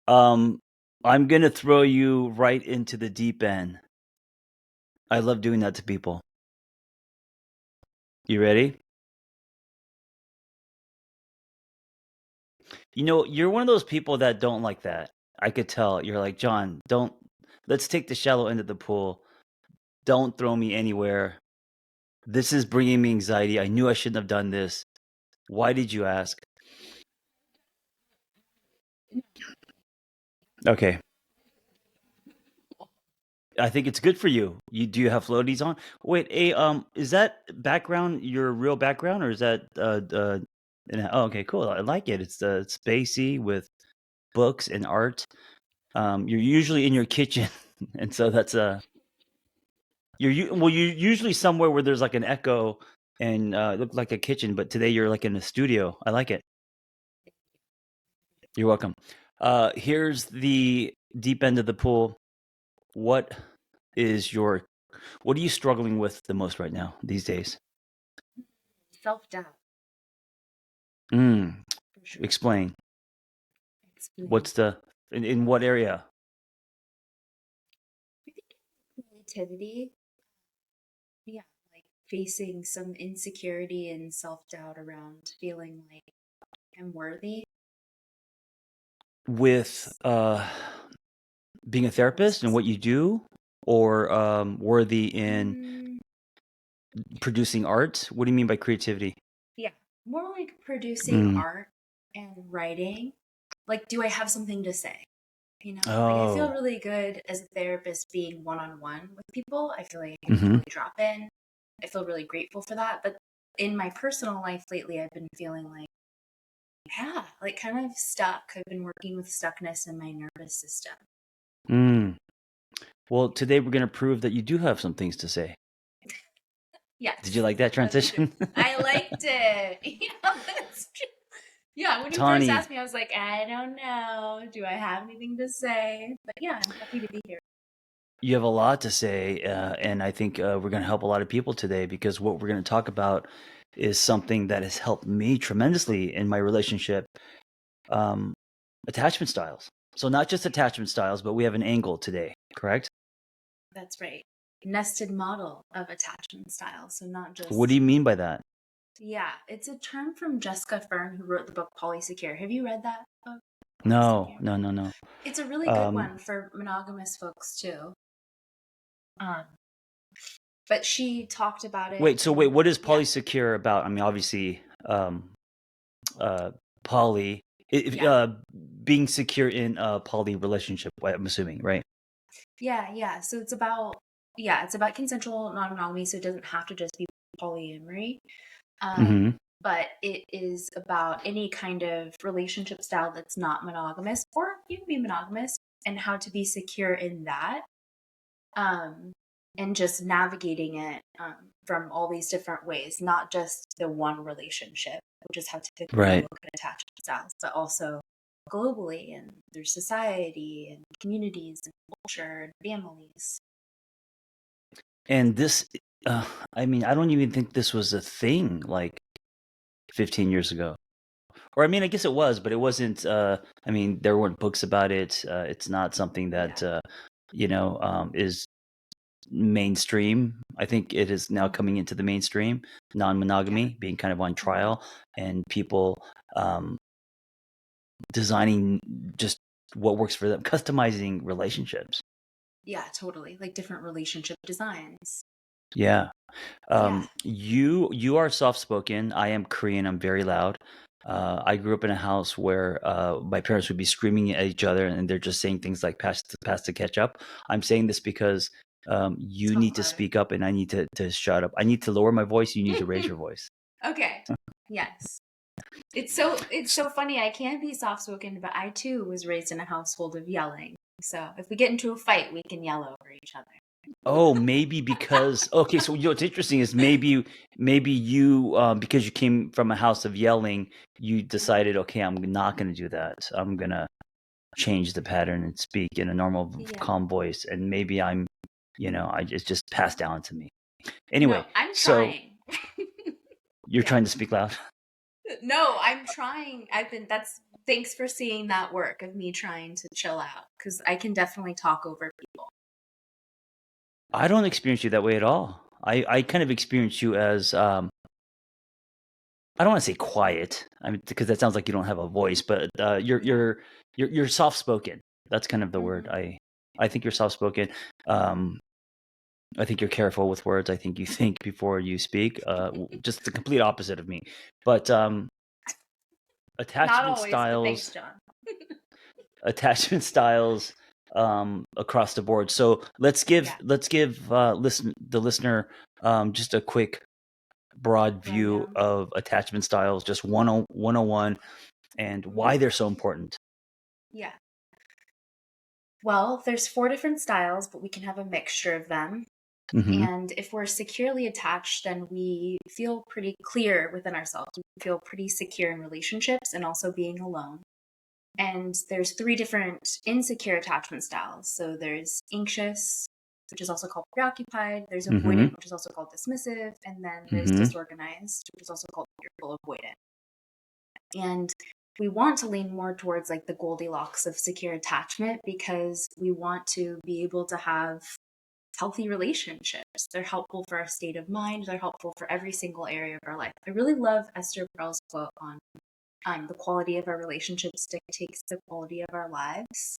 Um, I'm gonna throw you right into the deep end. I love doing that to people. You ready? You're one of those people that don't like that. I could tell. You're like, John, let's take the shallow end of the pool. Don't throw me anywhere. This is bringing me anxiety. I knew I shouldn't have done this. Why did you ask? Okay. I think it's good for you. Do you have floaties on? Wait, is that background your real background, or is that oh, okay, cool. I like it. It's spacey with books and art. You're usually in your kitchen, and so that's you're usually somewhere where there's like an echo and it looked like a kitchen, but today you're like in a studio. I like it. You're welcome. Here's the deep end of the pool. What is your what are you struggling with the most right now these days? Self-doubt, Mm, for sure. explain. Explain. What's in what area? I think creativity, yeah, like facing some insecurity and self-doubt around feeling like I'm worthy. With being a therapist and what you do, or worthy in Mm, producing art? What do you mean by creativity? yeah, more like producing Mm. art and writing. Like, do I have something to say? Like I feel Oh. really good as a therapist being one-on-one with people. I feel like I can Hmm. totally drop in. I feel really grateful for that. But in my personal life lately, I've been feeling like, yeah, like kind of stuck. I've been working with stuckness in my nervous system. Mm. Well, today we're going to prove that you do have some things to say. Did you Yes, like that that's true. transition? I liked it. That's true. Yeah, when you first Tawny, asked me, I was like, I don't know. Do I have anything to say? But yeah, I'm happy to be here. you have a lot to say, and I think we're going to help a lot of people today because what we're going to talk about is something that has helped me tremendously in my relationship, um, attachment styles. So not just attachment styles, but we have an angle today, correct? That's right. Nested model of attachment style. So not What do just, you mean by that? yeah, it's a term from Jessica Fern, who wrote the book Polysecure. Have you read that book, No, Polysecure? no, no, no. It's a really good Um, one for monogamous folks too. Um, but she talked about it wait, in, what is yeah, polysecure about? I mean, obviously, uh, poly, yeah, being secure in a poly relationship, I'm assuming, right? yeah. So it's about, yeah, it's about consensual non-monogamy. So it doesn't have to just be polyamory. Um, Hmm. but it is about any kind of relationship style that's not monogamous, or you can be monogamous, and how to be secure in that. Um, and just navigating it from all these different ways, not just the one relationship, which is how typically we Right. look at attachment styles, but also globally and through society and communities and culture and families. And this, I mean, I don't even think this was a thing like 15 years ago. Or I mean, I guess it was, but it wasn't. I mean, there weren't books about it. It's not something that Yeah. is mainstream. I think it is now Mhm. coming into the mainstream. Yeah. Non-monogamy being kind of on Mhm. trial, and people um, designing just what works for them, customizing relationships. Yeah, totally. Like different relationship designs. Yeah. Yeah. You are soft spoken. I am Korean. I'm very loud. I grew up in a house where my parents would be screaming at each other, and they're just saying things like pass the ketchup." I'm saying this because you Talk need to louder. speak up, and I need to shut up. I need to lower my voice. You need to raise your voice. Okay. Yes. It's so funny. I can be soft spoken, but I too was raised in a household of yelling. So if we get into a fight, we can yell over each other. Oh, maybe because okay. So what's interesting is maybe you because you came from a house of yelling, you decided, okay, I'm not going to do that. I'm gonna change the pattern and speak in a normal, Yeah. calm voice. And maybe it's just passed down to me. No, Anyway, I'm so trying. you're Yeah. trying to speak loud. No, I'm trying. Thanks for seeing that work of me trying to chill out because I can definitely talk over people. I don't experience you that way at all. I kind of experience you as, I don't wanna say quiet, I mean, because that sounds like you don't have a voice, but, Yeah. you're soft-spoken. That's kind of the word. Hmm. I think you're soft-spoken. Um, I think you're careful with words. I think you think before you speak, just the complete opposite of me. But, Not attachment always, but thanks, styles John. attachment styles, across the board. So Yeah. let's give, the listener, just a quick broad view Rundown. of attachment styles, just 101, and Hmm. why they're so important. Yeah. Well, there's four different styles, but we can have a mixture of them. Mhm. And if we're securely attached, then we feel pretty clear within ourselves. We feel pretty secure in relationships and also being alone. And there's three different insecure attachment styles. So there's anxious, which is also called preoccupied. There's avoidant, Mhm. which is also called dismissive. And then there's Mhm. disorganized, which is also called fearful avoidant. And we want to lean more towards like the Goldilocks of secure attachment because we want to be able to have healthy relationships. They're helpful for our state of mind. They're helpful for every single area of our life. I really love Esther Perel's quote on the quality of our relationships dictates the quality of our lives.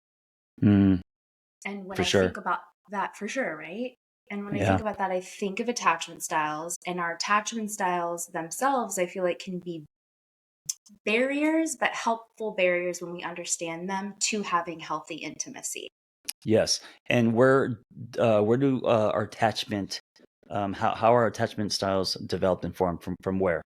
Mm, And when for I sure. think about that, for sure, right? And when I think Yeah. about that, I think of attachment styles, and our attachment styles themselves, I feel like can be barriers, but helpful barriers when we understand them to having healthy intimacy. Yes. And where do, our attachment, how are attachment styles developed and formed from where?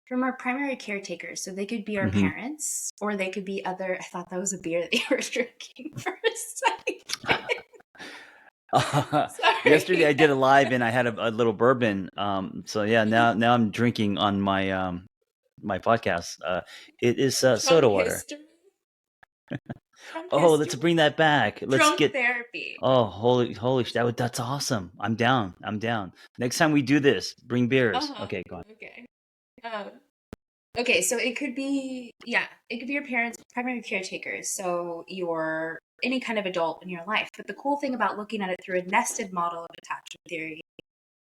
From our primary caretakers. So they could be our Mhm. parents, or they could be other. I thought that was a beer that you were drinking for a second. Yesterday I Sorry. did a live and I had a little bourbon. So yeah, now I'm drinking on my, my podcast. It is, Drunk soda water. history. Drunk Oh, let's history. bring that back. Let's Drunk get therapy. Oh, holy sh that's awesome. I'm down, I'm down. Next time we do this, bring beers. Uh-huh. Okay, go on. Okay. Um, okay, so it could be, yeah, it could be your parents, primary caretakers. So your any kind of adult in your life. But the cool thing about looking at it through a nested model of attachment theory,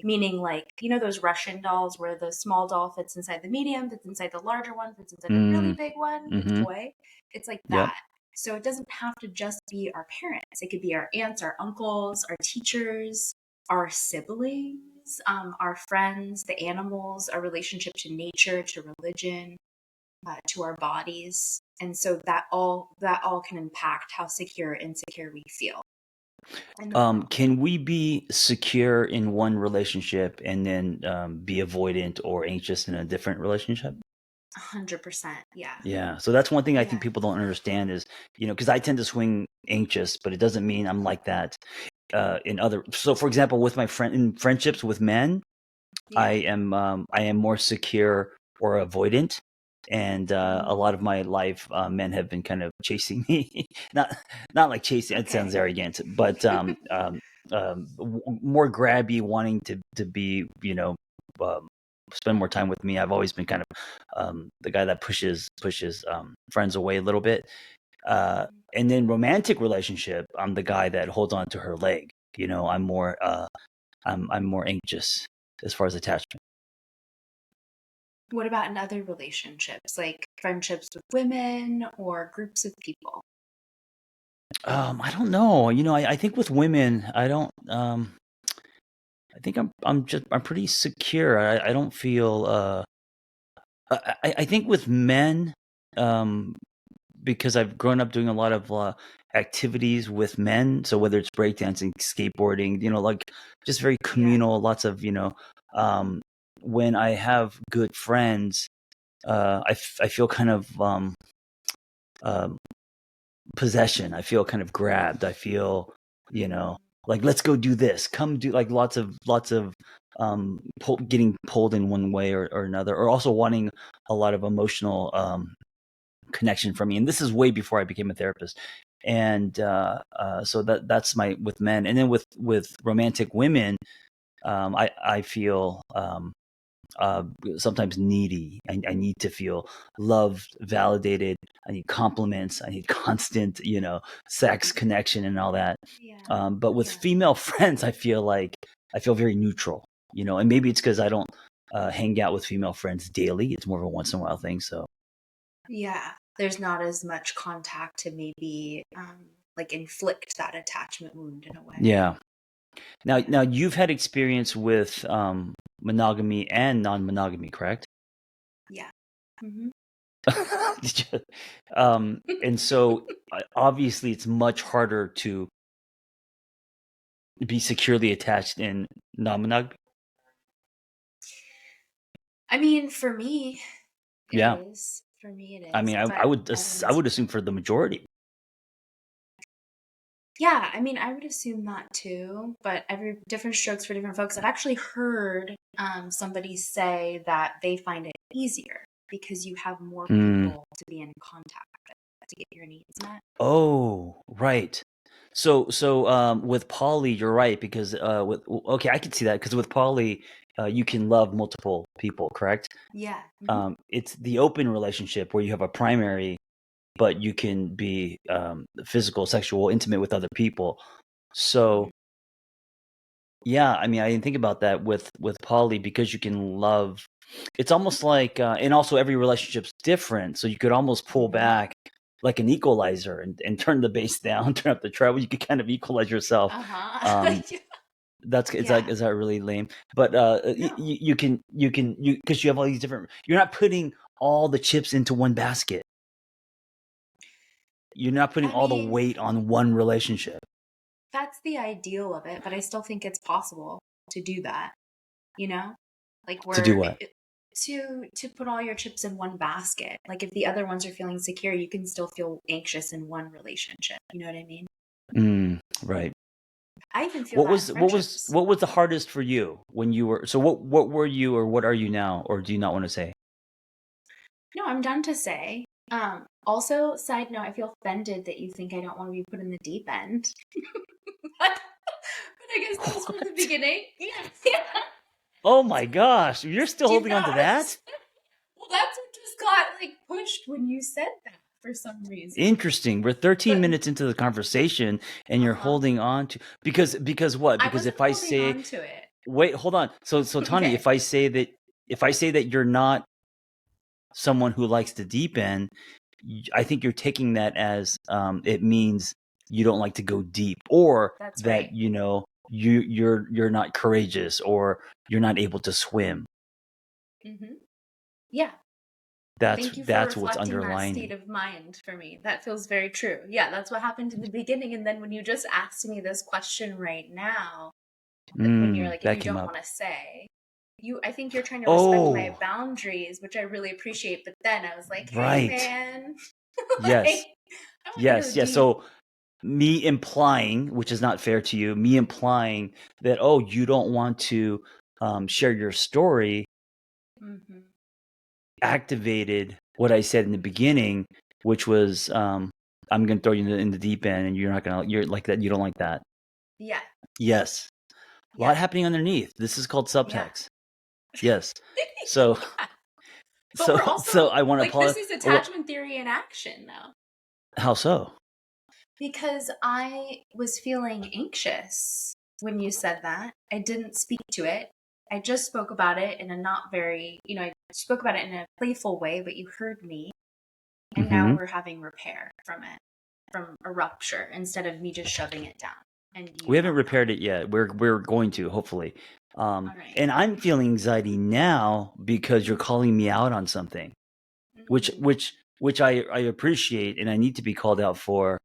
meaning like, those Russian dolls where the small doll fits inside the medium, fits inside the larger one, fits inside the really Mm, big one, the mhm, toy. It's like yep. that. So it doesn't have to just be our parents. It could be our aunts, our uncles, our teachers, our siblings, our friends, the animals, our relationship to nature, to religion, to our bodies. And so that all can impact how secure or insecure we feel in the world. Can we be secure in one relationship and then, be avoidant or anxious in a different relationship? 100%. Yeah. Yeah, so that's one thing I think Yeah. people don't understand is, because I tend to swing anxious, but it doesn't mean I'm like that, in other so for example, with my friend in friendships with men, Yeah. I am more secure or avoidant, and, a Mhm. lot of my life, men have been kind of chasing me. Not not like chasing, it sounds Okay. arrogant, but, more grabby, wanting to be, um, spend more time with me. I've always been kind of, the guy that pushes, friends away a little bit. Mhm. And then romantic relationship, I'm the guy that holds on to her leg. I'm more anxious as far as attachment. What about in other relationships, like friendships with women or groups of people? I don't know. I think with women, I don't. I think I'm pretty secure. I don't feel. I think with men, um, because I've grown up doing a lot of, activities with men. So whether it's breakdancing, skateboarding, like just very Yeah. communal. Lots of when I have good friends, I feel kind of, um, possession. I feel kind of grabbed. I feel, you know, like let's go do this. Come do like lots of getting pulled in one way or another, or also wanting a lot of emotional, connection from me. And this is way before I became a therapist. And so that's my with men, and then with romantic women, I feel. uh, sometimes needy. I need to feel loved, validated. I need compliments. I need constant, sex connection and all that. Yeah. But with Yeah. female friends, I feel very neutral, and maybe it's because I don't hang out with female friends daily. It's more of a once in a while thing. So Yeah. There's not as much contact to maybe like inflict that attachment wound in a way. yeah. Now, Yeah. now you've had experience with monogamy and non-monogamy, correct? Yeah. Hmm. Did you- and so obviously it's much harder to be securely attached in non-monogamy. I mean, for me, it Yeah, is. For me, it I is. mean, I But would I don't I would assume assume that. for the majority. Yeah, I mean, I would assume that too. But every different strokes for different folks. I've actually heard somebody say that they find it easier because you have more Hmm. people to be in contact with to get your needs met. Oh, right. So with poly, you're right because okay, I can see that because with poly, you can love multiple people, correct? Yeah. Hmm. It's the open relationship where you have a primary, but you can be physical, sexual, intimate with other people. So Hmm. yeah, I mean, I didn't think about that with poly because you can love. It's almost like, and also every relationship's different, so you could almost pull Hmm. back like an equalizer and turn the bass down, turn up the treble. You could kind of equalize yourself. Uh-huh. Um, that's Yeah. is that really lame? But No. you because you have all these different. You're not putting all the chips into one basket. You're not putting I all the mean, weight on one relationship. that's the ideal of it, but I still think it's possible to do that, you know? Like To do where what? to put all your chips in one basket. Like if the other ones are feeling secure, you can still feel anxious in one relationship. You know what I mean? Right. I even feel that in friendships. What was the hardest for you when you were so what were you or what are you now or do you not want to say? No, I'm done to say. Also, side note, I feel offended that you think I don't want to be put in the deep end. But I guess that was from the What? beginning. Yeah, yeah. Oh my gosh, you're still Do you holding on to not? that? Well, that's what just got like pushed when you said that for some reason. Interesting. We're 13 But minutes into the conversation and you're uh-huh. holding on to because what? I Because wasn't if I holding say on to it. wait, hold on. So Tani, Okay. if I say that you're not someone who likes the deep end, I think you're taking that as it means you don't like to go deep, or That's that right. you're not courageous, or you're not able to swim. Hmm. Yeah. Thank you for That's what's reflecting that underlying. state of mind for me. That feels very true. Yeah, that's what happened in the beginning. And then when you just asked me this question right now, when you're like, and That you came don't up. want to say, I think you're trying to respect my Oh, boundaries, which I really appreciate. But then I was like, hey, right. man, Yes, like, I want to go yes. deep. So me implying, which is not fair to you, me implying that you don't want to share your story Hmm. activated what I said in the beginning, which was I'm going to throw you in the deep end, and you're like that. You don't like that. Yeah. Yes, a Yeah. lot happening underneath. This is called Yeah. subtext. Yes. So Yeah. But we're so also I want to like, this apologize. is attachment theory in action now. How so? Because I was feeling anxious when you said that. I didn't speak to it. I just spoke about it in a not very, I spoke about it in a playful way, but you heard me. And now Hmm. we're having repair from it, from a rupture, instead of me just shoving it down and We you haven't not repaired knowing. it yet. We're going to hopefully. All right. And I'm feeling anxiety now because you're calling me out on something, which Mm-hmm. which which I appreciate and I need to be called out for,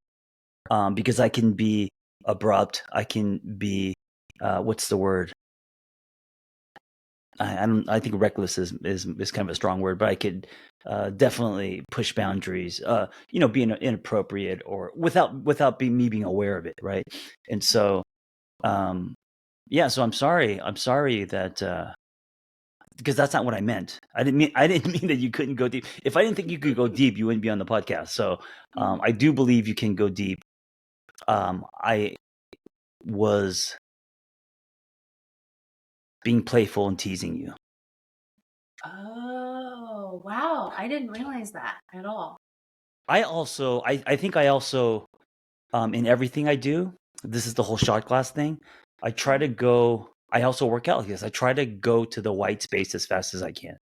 because I can be abrupt. I can be what's the word? I don't. I think reckless is kind of a strong word, but I could definitely push boundaries. Being inappropriate or without me being aware of it, right? And so, um, yeah. So I'm sorry. I'm sorry that because that's not what I meant. I didn't mean that you couldn't go deep. If I didn't think you could go deep, you wouldn't be on the podcast. So Mm-hmm. I do believe you can go deep. I was being playful and teasing you. Oh, wow. I didn't realize that at all. I think I also in everything I do, this is the whole shot glass thing. I try to go. I also work out like this. I try to go to the white space as fast as I can.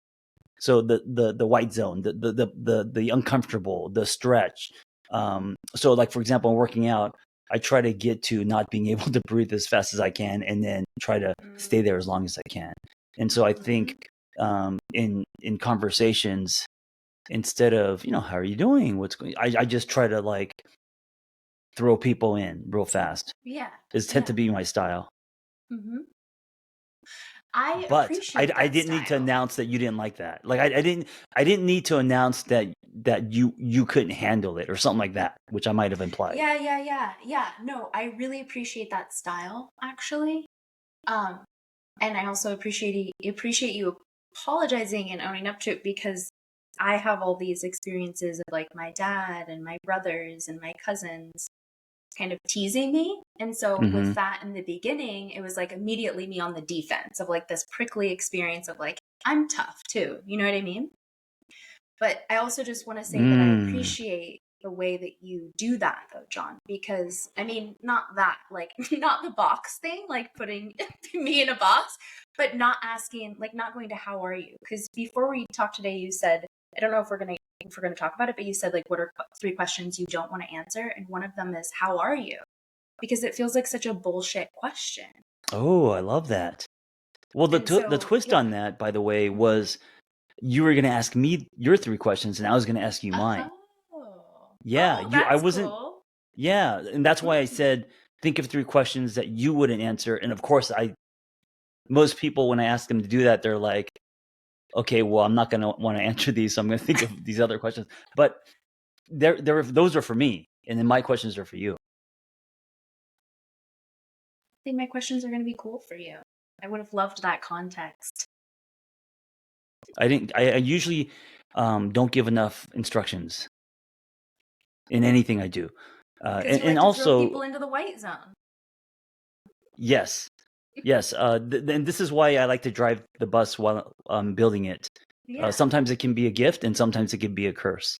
So the white zone, the uncomfortable, the stretch. So like for example, in working out, I try to get to not being able to breathe as fast as I can, and then try to stay there as long as I can. And so I Mm-hmm. think in conversations, instead of how are you doing, what's going, I just try to like throw people in real fast. Yeah. It's tend to Yeah. be my style. Mm-hmm. I But appreciate I that didn't need to style. announce that you didn't like that. Like I didn't need to announce that you couldn't handle it or something like that, which I might have implied. Yeah, yeah, yeah. Yeah. No, I really appreciate that style, actually. Um, and I also appreciate you apologizing and owning up to it, because I have all these experiences of like my dad and my brothers and my cousins kind of teasing me. And so Hmm. with that in the beginning, it was like immediately me on the defense of like this prickly experience of like, I'm tough too. You know what I mean? But I also just want to say that I Mm. appreciate the way that you do that though, John, because I mean, not that, like, not the box thing, like putting me in a box, but not asking, like, not going to how are you? Because before we talked today, you said, I don't know if we're gonna talk about it, but you said like, what are three questions you don't want to answer? And one of them is, how are you? Because it feels like such a bullshit question. Oh, I love that. Well, And the so, twist yeah. on that, by the way, Mhm. was you were going to ask me your three questions, and I was going to ask you mine. Oh, Yeah, oh, you. I that's wasn't. cool. Yeah, and that's why I Mm. said think of three questions that you wouldn't answer. And of course, I most people when I ask them to do that, they're like, okay, well, I'm not going to want to answer these, so I'm going to think of these other questions. But those are for me, and then my questions are for you. Think my questions are going to be cool for you. I would have loved that context. I didn't. I usually don't give enough instructions in anything I do, Because you and like to throw also people into the white zone. yes, yes. And this is why I like to drive the bus while I'm building it. Yeah. Sometimes it can be a gift, and sometimes it can be a curse.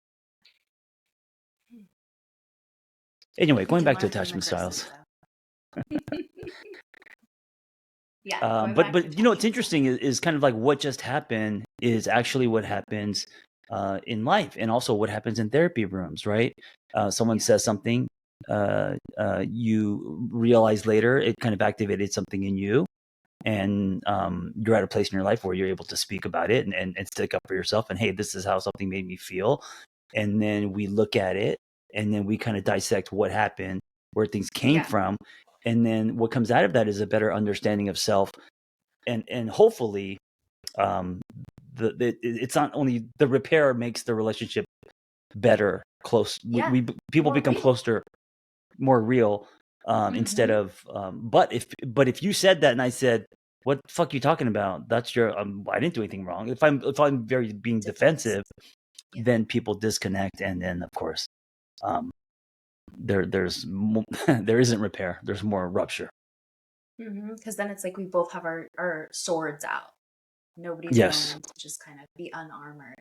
Anyway, We going can back to learn from the attachment curses, styles. though. Yeah, going back to But what's attachment styles. interesting is kind of like what just happened is actually what happens in life, and also what happens in therapy rooms, right? Someone Yeah. says something, you realize later it kind of activated something in you, and you're at a place in your life where you're able to speak about it and stick up for yourself. And hey, this is how something made me feel. And then we look at it, and then we kind of dissect what happened, where things came Yeah. from, and then what comes out of that is a better understanding of self, and hopefully um it's not only the repair makes the relationship better, close, Yeah. we people More become real. closer, more real, instead Mm-hmm. of but if you said that and I said, what the fuck are you talking about, that's your I didn't do anything wrong, if I'm very being Defense. defensive, Yeah. then people disconnect, and then of course um there's there isn't repair, there's more rupture. Because then it's like we both have our swords out. Nobody's Yes. willing to just kind of be unarmored.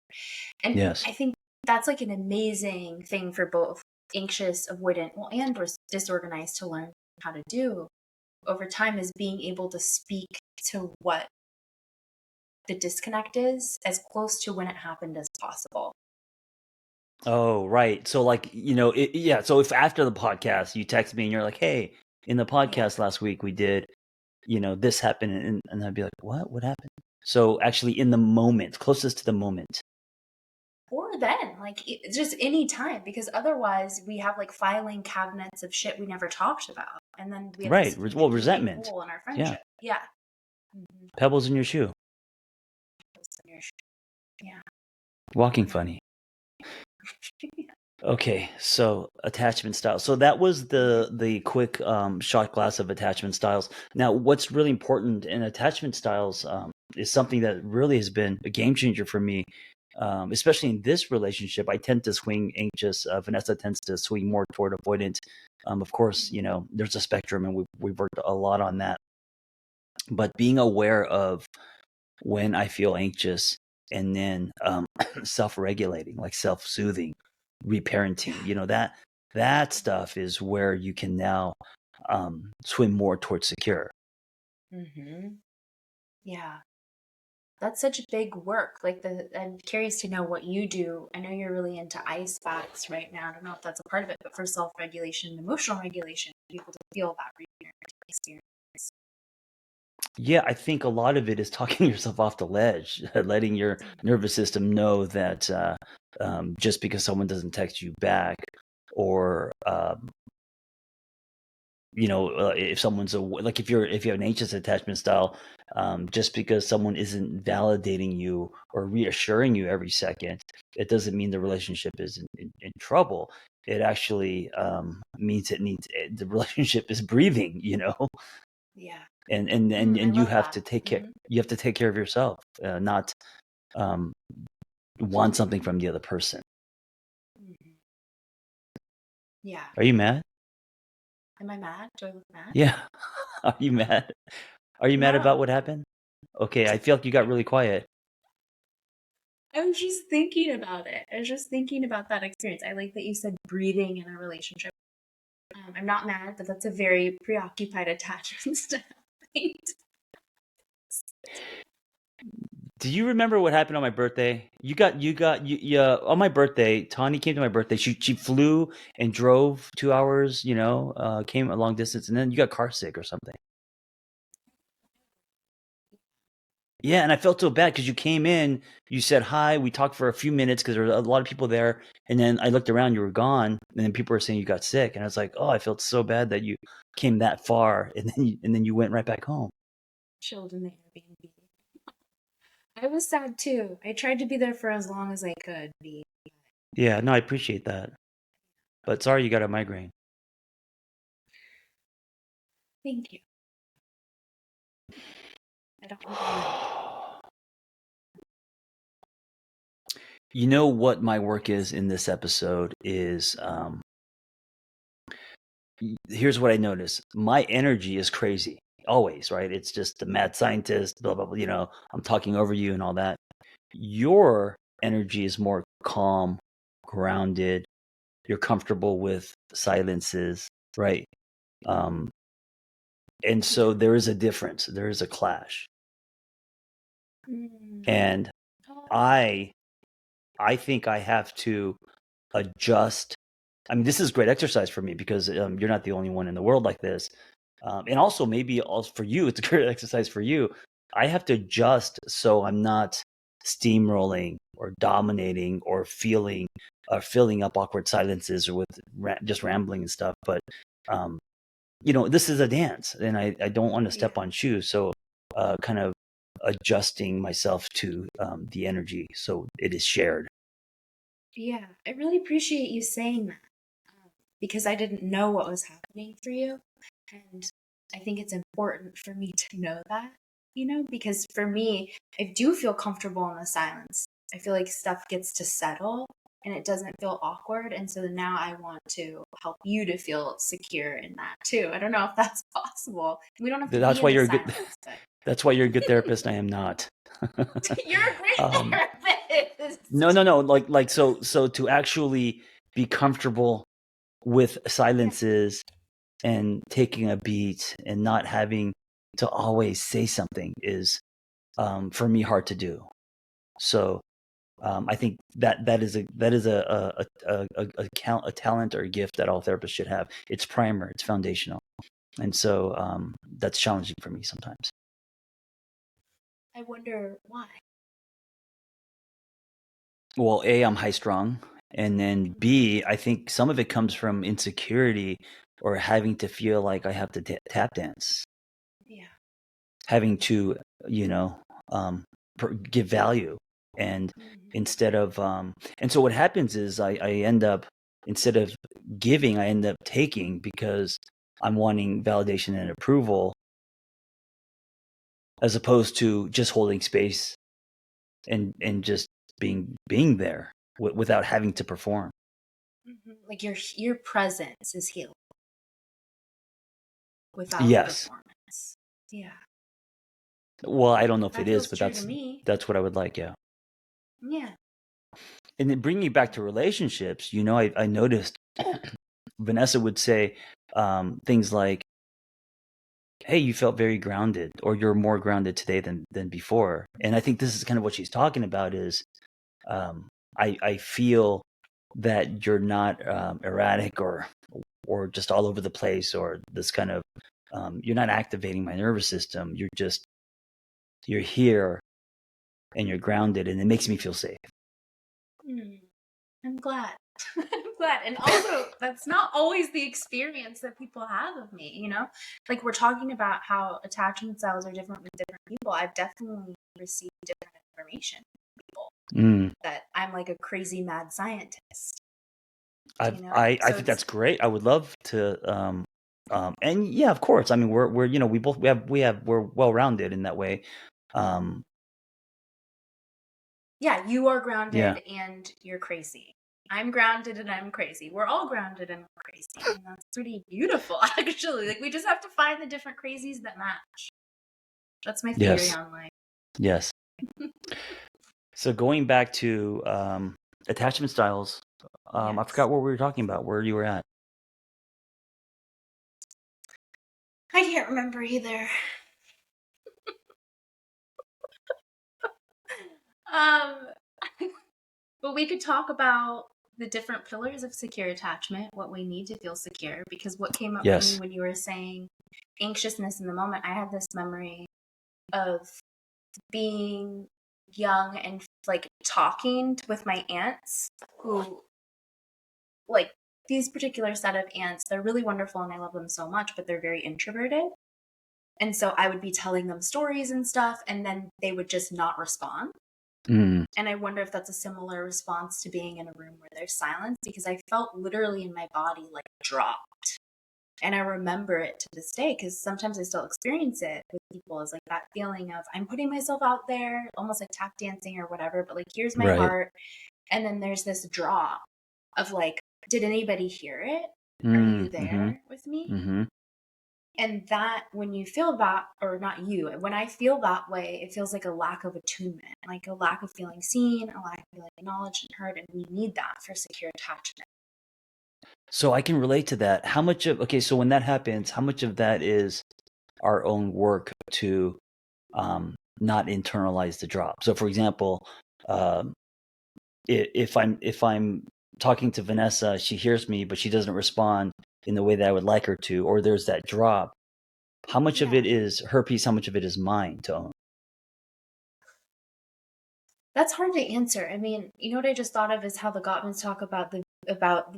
And Yes. I think that's like an amazing thing for both anxious, avoidant, well, and disorganized to learn how to do over time, is being able to speak to what the disconnect is as close to when it happened as possible. Oh, right. So like, yeah. So if after the podcast you text me and you're like, hey, in the Yeah. podcast last week we did, this happened, and I'd be like, what happened? So actually in the moment, closest to the moment. Or then, like, just any time, because otherwise we have like filing cabinets of shit we never talked about. And then we have Right. this Well, huge gaping resentment. hole in our Yeah. friendship. Yeah. Mm-hmm. Pebbles in your shoe. Yeah. Walking funny. Okay, so attachment styles. So that was Mm-hmm. the quick shot glass of attachment styles. Now, what's really important in attachment styles is something that really has been a game changer for me, especially in this relationship. I tend to swing anxious. Vanessa tends to swing more toward avoidant. Of course, there's a spectrum, and we've worked a lot on that. But being aware of when I feel anxious and then self-regulating, like self-soothing, reparenting. That stuff is where you can now swim more towards secure. Mm-hmm. Yeah. That's such big work. I'm curious to know what you do. I know you're really into ice baths right now. I don't know if that's a part of it, but for self-regulation and emotional regulation, people to feel that reparenting experience. Yeah, I think a lot of it is talking yourself off the ledge, letting your nervous system know that just because someone doesn't text you back, or if someone's like if you have an anxious attachment style, just because someone isn't validating you or reassuring you every second, it doesn't mean the relationship is in trouble. It actually means the relationship is breathing. Yeah. And I you love have that. to take care. You have to take care of yourself, not um, want something from the other person. Mhm. Yeah. Are you mad? Am I mad? Do I look mad? Yeah. Are you mad? Are you mad about No. what happened? Okay, I feel like you got really quiet. I was just thinking about it. I was just thinking about that experience. I like that you said breathing in a relationship. I'm not mad, but that's a very preoccupied attachment style. Do you remember what happened on my birthday? Yeah, on my birthday, Tawny came to my birthday. She flew and drove 2 hours, came a long distance, and then you got car sick or something. Yeah, and I felt so bad because you came in, you said hi, we talked for a few minutes because there were a lot of people there, and then I looked around, you were gone, and then people were saying you got sick, and I was like, oh, I felt so bad that you came that far, and then you went right back home. Chilled in the Airbnb. I was sad too. I tried to be there for as long as I could be. Yeah, no, I appreciate that, but sorry you got a migraine. Thank you. I don't mind. You know what my work is in this episode is here's what I notice. My energy is crazy always, right? It's just the mad scientist, blah blah blah. I'm talking over you and all that. Your energy is more calm, grounded. You're comfortable with silences, right? Um, and so there is a difference. There is a clash, Mm. and Oh, I I think I have to adjust. I mean, this is great exercise for me because you're not the only one in the world like this. And also, maybe also for you, it's a great exercise for you. I have to adjust so I'm not steamrolling or dominating or filling up awkward silences or with just rambling and stuff. But, this is a dance and I don't want to yeah. step on shoes. So, kind of adjusting myself to the energy so it is shared. Yeah. I really appreciate you saying that because I didn't know what was happening for you. And I think it's important for me to know that, because for me, I do feel comfortable in the silence. I feel like stuff gets to settle and it doesn't feel awkward. And so now I want to help you to feel secure in that too. I don't know if that's possible. We don't have to be That's in why the you're a good. silence, but That's why you're a good therapist. I am not. you're a great um, no, therapist. no, no. Like so to actually be comfortable with Yeah. silences and taking a beat and not having to always say something is for me hard to do. So I think that is a talent or a gift that all therapists should have. It's primer. It's foundational, and so that's challenging for me sometimes. I wonder why. Well, A, I'm high strung. And then B, I think some of it comes from insecurity or having to feel like I have to tap dance, Yeah. having to, you know, um, give value. And Mhm. instead of, and so what happens is I end up, instead of giving, I end up taking because I'm wanting validation and approval as opposed to just holding space and just being there without having to perform. Like your presence is healing without the Yes. performance. Yeah. Well, I don't know if it That is, feels but true to that's me. that's what I would like. Yeah. Yeah. And then bringing it back to relationships, I noticed Vanessa would say things like, "Hey, you felt very grounded," or "You're more grounded today than before." And I think this is kind of what she's talking about is, um, I feel that you're not erratic or just all over the place, or this kind of you're not activating my nervous system. You're here and you're grounded, and it makes me feel safe. Mm, I'm glad. I'm glad. And also, that's not always the experience that people have of me, you know? Like, we're talking about how attachment styles are different with different people. I've definitely received different information from people Mm. that I'm like a crazy mad scientist, I you know? I So think it's, that's great. I would love to, and yeah, of course. I mean, we're we're well rounded in that way. Um, yeah, you are yeah. grounded and you're crazy. I'm grounded and I'm crazy. We're all grounded and we're crazy. And that's pretty beautiful, actually. Like, we just have to find the different crazies that match. That's my theory Yes. on life. Yes. So going back to attachment styles, I Yes. forgot what we were talking about. Where you were at. I can't remember either. Um, but we could talk about the different pillars of secure attachment, what we need to feel secure. Because what came up for me Yes. when you were saying anxiousness in the moment, I had this memory of being young and like talking with my aunts who, like, these particular set of aunts, they're really wonderful and I love them so much, but they're very introverted. And so I would be telling them stories and stuff, and then they would just not respond. Mm. And I wonder if that's a similar response to being in a room where there's silence, because I felt literally in my body like drop. And I remember it to this day because sometimes I still experience it with people, is like that feeling of I'm putting myself out there, almost like tap dancing or whatever, but like here's my Right. heart. And then there's this drop of like, did anybody hear it? Are Mm. you Mm-hmm. there with me? Mm-hmm. And that, when you feel that, or not you, when I feel that way, it feels like a lack of attunement, like a lack of feeling seen, a lack of feeling acknowledged and heard. And we need that for secure attachment. So I can relate to that. How much of okay? So when that happens, how much of that is our own work to not internalize the drop? So, for example, um, if I'm talking to Vanessa, she hears me, but she doesn't respond in the way that I would like her to, or there's that drop. How much of Yeah. it is her piece? How much of it is mine to own? That's hard to answer. I mean, you know what I just thought of is how the Gottmans talk about the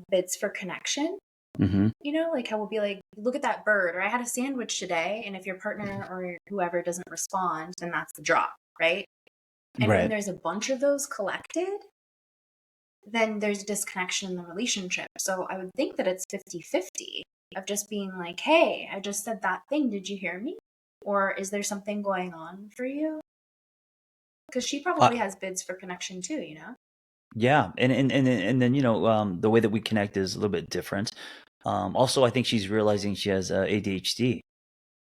bids for connection. Mm-hmm. You know, like how we'll be like, look at that bird, or I had a sandwich today, and if your partner or whoever doesn't respond, then that's the drop, right? And when Right. there's a bunch of those collected, then there's a disconnection in the relationship. So I would think that it's 50-50 of just being like, hey, I just said that thing. Did you hear me? Or is there something going on for you? Because she probably has bids for connection too, you know? Yeah, and then the way that we connect is a little bit different. Also, I think she's realizing she has ADHD,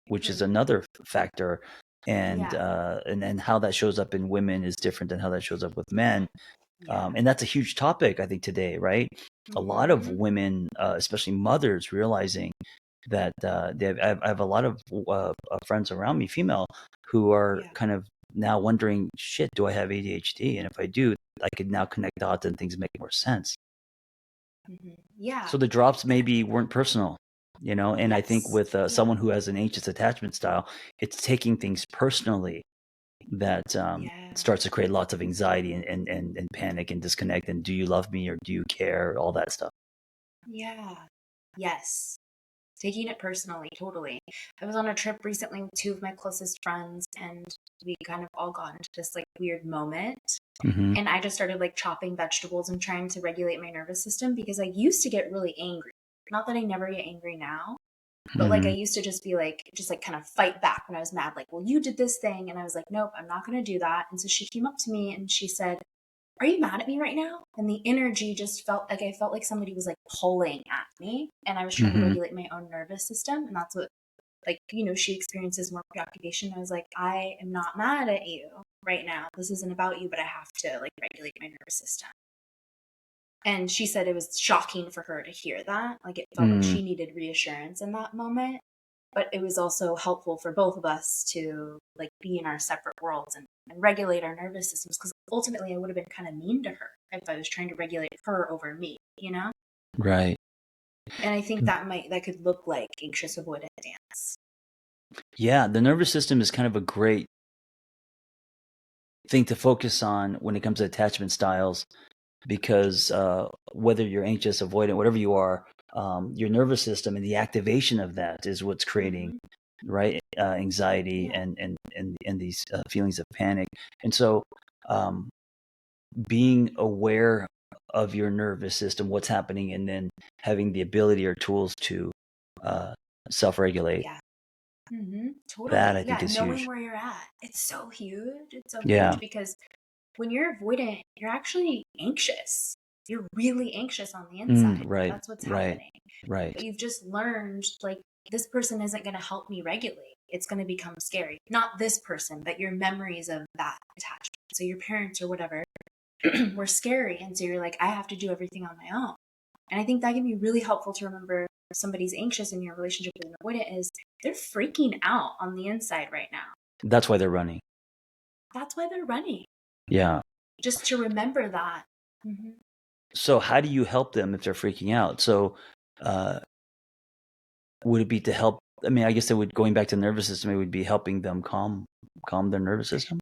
which is Mm, another factor, and yeah. and how that shows up in women is different than how that shows up with men. Yeah. And that's a huge topic, I think, today, right? A lot of Mm-hmm. women, especially mothers, realizing that I have a lot of friends around me, female, who are Yeah. kind of now wondering, shit, do I have ADHD? And if I do, I could now connect dots and things make more sense. Mm-hmm. Yeah. So the drops And maybe weren't personal, and I think yes. with Yeah. someone who has an anxious attachment style, it's taking things personally that Yeah. starts to create lots of anxiety and panic and disconnect. And do you love me or do you care? All that stuff. Yeah. Yes. Taking it personally, totally. I was on a trip recently with two of my closest friends, and we kind of all got into this like weird moment. Hmm. And I just started like chopping vegetables and trying to regulate my nervous system because I used to get really angry. Not that I never get angry now, but like I Hmm. used to just be like, just like kind of fight back when I was mad, like, well, you did this thing. And I was like, nope, I'm not going to do that. And so she came up to me and she said, are you mad at me right now? And the energy just felt like I felt like somebody was like pulling at me, and I was trying to Hmm. regulate my own nervous system. And that's what, like, she experiences more preoccupation. I was like, I am not mad at you. right now. This isn't about you, but I have to like regulate my nervous system. And she said it was shocking for her to hear that. Like it felt like she needed reassurance in that moment. But it was also helpful for both of us to like be in our separate worlds and regulate our nervous systems. Because ultimately I would have been kind of mean to her if I was trying to regulate her over me, you know? Right. And I think that could look like anxious avoidant dance. Yeah, the nervous system is kind of a great thing to focus on when it comes to attachment styles, because whether you're anxious, avoidant, whatever you are, your nervous system and the activation of that is what's creating right anxiety and these feelings of panic. And so being aware of your nervous system, what's happening, and then having the ability or tools to self-regulate, Yeah. that I Totally. think Yeah. is Knowing huge. where you're at. It's so huge. It's so Yeah. huge because when you're avoidant, you're actually anxious. You're really anxious on the inside. Right, That's what's right, happening. right. But you've just learned like this person isn't going to help me regulate. It's going to become scary. Not this person, but your memories of that attachment. So your parents or whatever were scary. And so you're like, I have to do everything on my own. And I think that can be really helpful to remember if somebody's anxious in your relationship with an avoidant is they're freaking out on the inside right now. That's why they're running. That's why they're running. Yeah. Just to remember that. So how do you help them if they're freaking out? So would it be to help? I mean, I guess it would, going back to the nervous system, it would be helping them calm their nervous system.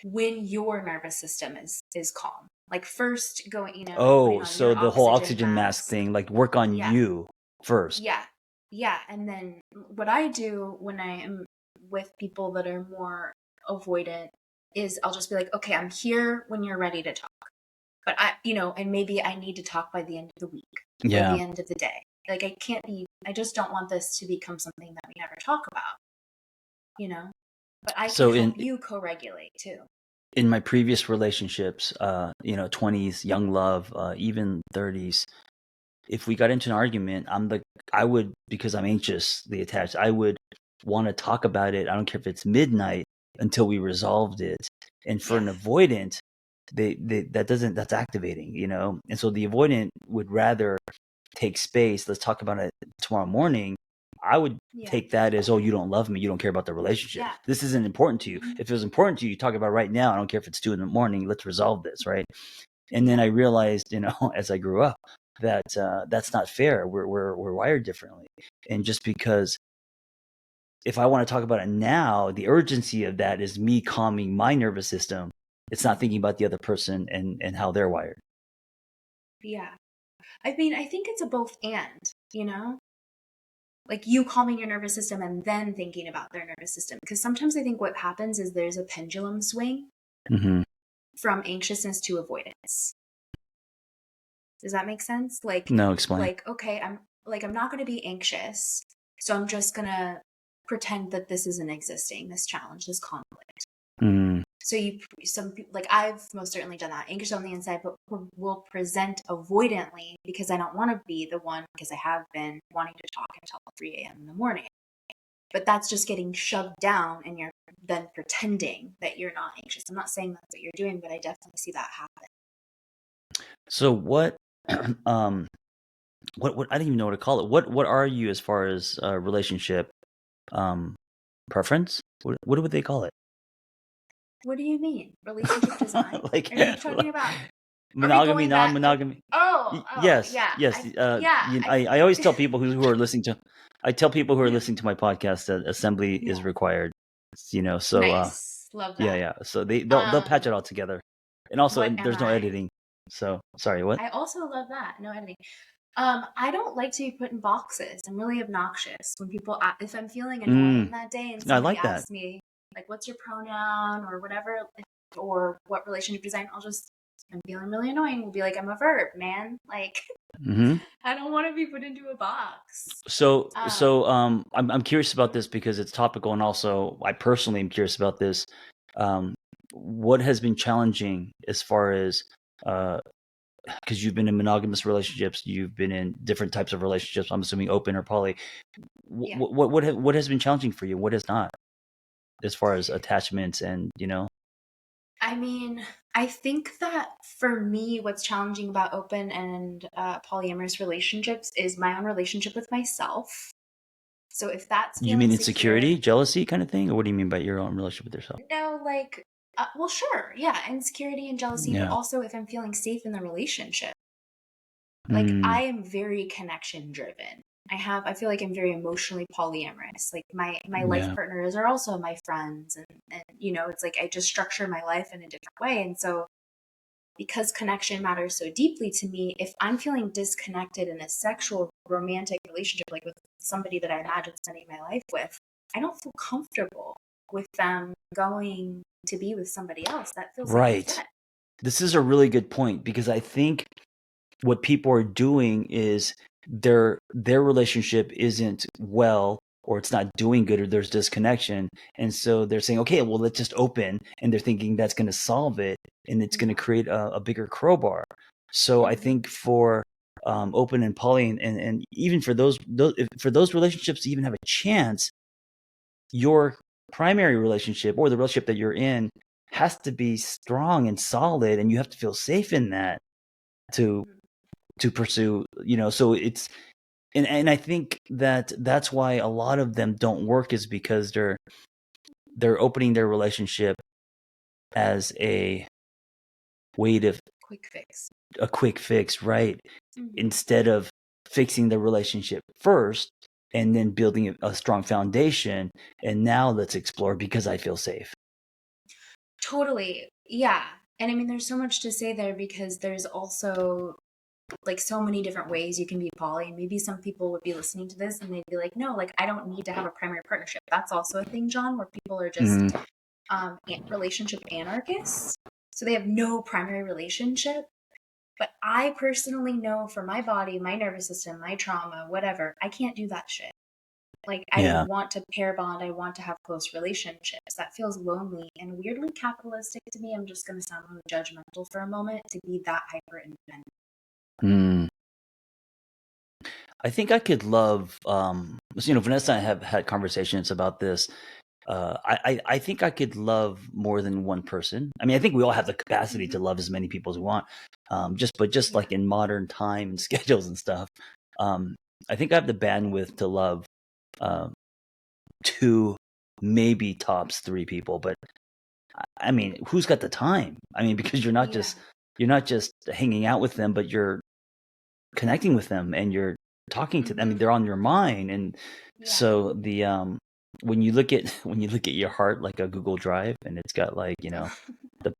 When your nervous system is calm, like first going, putting Oh, on so your the whole oxygen oxygen mask mask. thing, like work on Yeah, you first. yeah. And then what I do when I am with people that are more avoidant is I'll just be like, okay, I'm here when you're ready to talk. But and maybe I need to talk by the end of the week or Yeah. the end of the day. Like I just don't want this to become something that we never talk about. But I So can help you co-regulate too. in my previous relationships, 20s, young love, even 30s, if we got into an argument, I would, because I'm anxiously attached, I would want to talk about it. I don't care if it's midnight until we resolved it. And for an avoidant, that's activating, And so the avoidant would rather take space. Let's talk about it tomorrow morning. I would take that as, oh, you don't love me. You don't care about the relationship. Yeah. This isn't important to you. If it was important to you, you talk about it right now. I don't care if it's 2 a.m. Let's resolve this, right? And then I realized, as I grew up, that that's not fair. We're wired differently. And just because if I want to talk about it now, the urgency of that is me calming my nervous system. It's not thinking about the other person and how they're wired. Yeah. I mean, I think it's a both and, like you calming your nervous system and then thinking about their nervous system. Because sometimes I think what happens is there's a pendulum swing from anxiousness to avoidance. Does that make sense? Like, no, explain. Like, okay, I'm not going to be anxious. So I'm just going to pretend that this isn't existing, this challenge, this conflict. So some people, like I've most certainly done that, anxious on the inside, but will present avoidantly because I don't want to be the one, because I have been wanting to talk until 3 a.m. in the morning. But that's just getting shoved down and you're then pretending that you're not anxious. I'm not saying that's what you're doing, but I definitely see that happen. So what, what I don't even know what to call it. What are you as far as relationship preference? What would they call it? What do you mean? Relationship design? Like, are you talking about monogamy, non-monogamy? Yes, yeah. yes. I I always tell people who are listening to, are listening to my podcast that assembly is required. So nice. Love that. yeah. So they'll patch it all together, and also there's no editing. So sorry, what? I also love that, no editing. I don't like to be put in boxes. I'm really obnoxious when people, if I'm feeling annoying that day and somebody asks me, like, what's your pronoun or whatever, or what relationship design, I'm feeling really annoying. We'll be like, I'm a verb, man. Like, I don't want to be put into a box. So I'm curious about this because it's topical, and also I personally am curious about this. What has been challenging as far as because you've been in monogamous relationships, you've been in different types of relationships. I'm assuming open or poly. What has been challenging for you? What has not, as far as attachments and I mean, I think that for me, what's challenging about open and polyamorous relationships is my own relationship with myself. So if that's You feeling mean secure, insecurity, jealousy kind of thing? Or what do you mean by your own relationship with yourself? no, like, well, sure, yeah, insecurity and jealousy, but Yeah. also if I'm feeling safe in the relationship. Like, Mm, I am very connection driven. I feel like I'm very emotionally polyamorous. Like my life yeah. partners are also my friends, and it's like I just structure my life in a different way. And so because connection matters so deeply to me, if I'm feeling disconnected in a sexual romantic relationship, like with somebody that I imagine spending my life with, I don't feel comfortable with them going to be with somebody else. That feels like a Right. threat. This is a really good point because I think what people are doing is their relationship isn't well, or it's not doing good, or there's disconnection, and so they're saying, okay, well, let's just open, and they're thinking that's going to solve it, and it's going to Yeah. create a bigger crowbar. So I Mm-hmm. think for open and poly, and even for for those relationships to even have a chance, your primary relationship or the relationship that you're in has to be strong and solid, and you have to feel safe in that to Mm-hmm. pursue, so it's, and I think that that's why a lot of them don't work, is because they're opening their relationship as a way to Quick fix. a quick fix, right? Mm-hmm. Instead of fixing the relationship first and then building a strong foundation, and now let's explore because I feel safe. Totally. Yeah. And I mean, there's so much to say there because there's also like so many different ways you can be poly. And maybe some people would be listening to this and they'd be like, no, like I don't need to have a primary partnership. That's also a thing, John, where people are just Mm, relationship anarchists. So they have no primary relationship. But I personally know for my body, my nervous system, my trauma, whatever, I can't do that shit. Like, I yeah. want to pair bond. I want to have close relationships. That feels lonely and weirdly capitalistic to me. I'm just going to sound really judgmental for a moment to be that hyper independent. Mm. I think I could love, Vanessa and I have had conversations about this. I think I could love more than one person. I mean, I think we all have the capacity to Mm-hmm. love as many people as we want. Just Yeah. like in modern time and schedules and stuff, um, I think I have the bandwidth to love uh, two, maybe tops three people. But I mean, who's got the time? I mean, because Yeah. you're not just hanging out with them, but you're connecting with them and you're talking to them. I Mm-hmm. mean, they're on your mind, and Yeah. so the when you look at your heart like a Google Drive, and it's got like the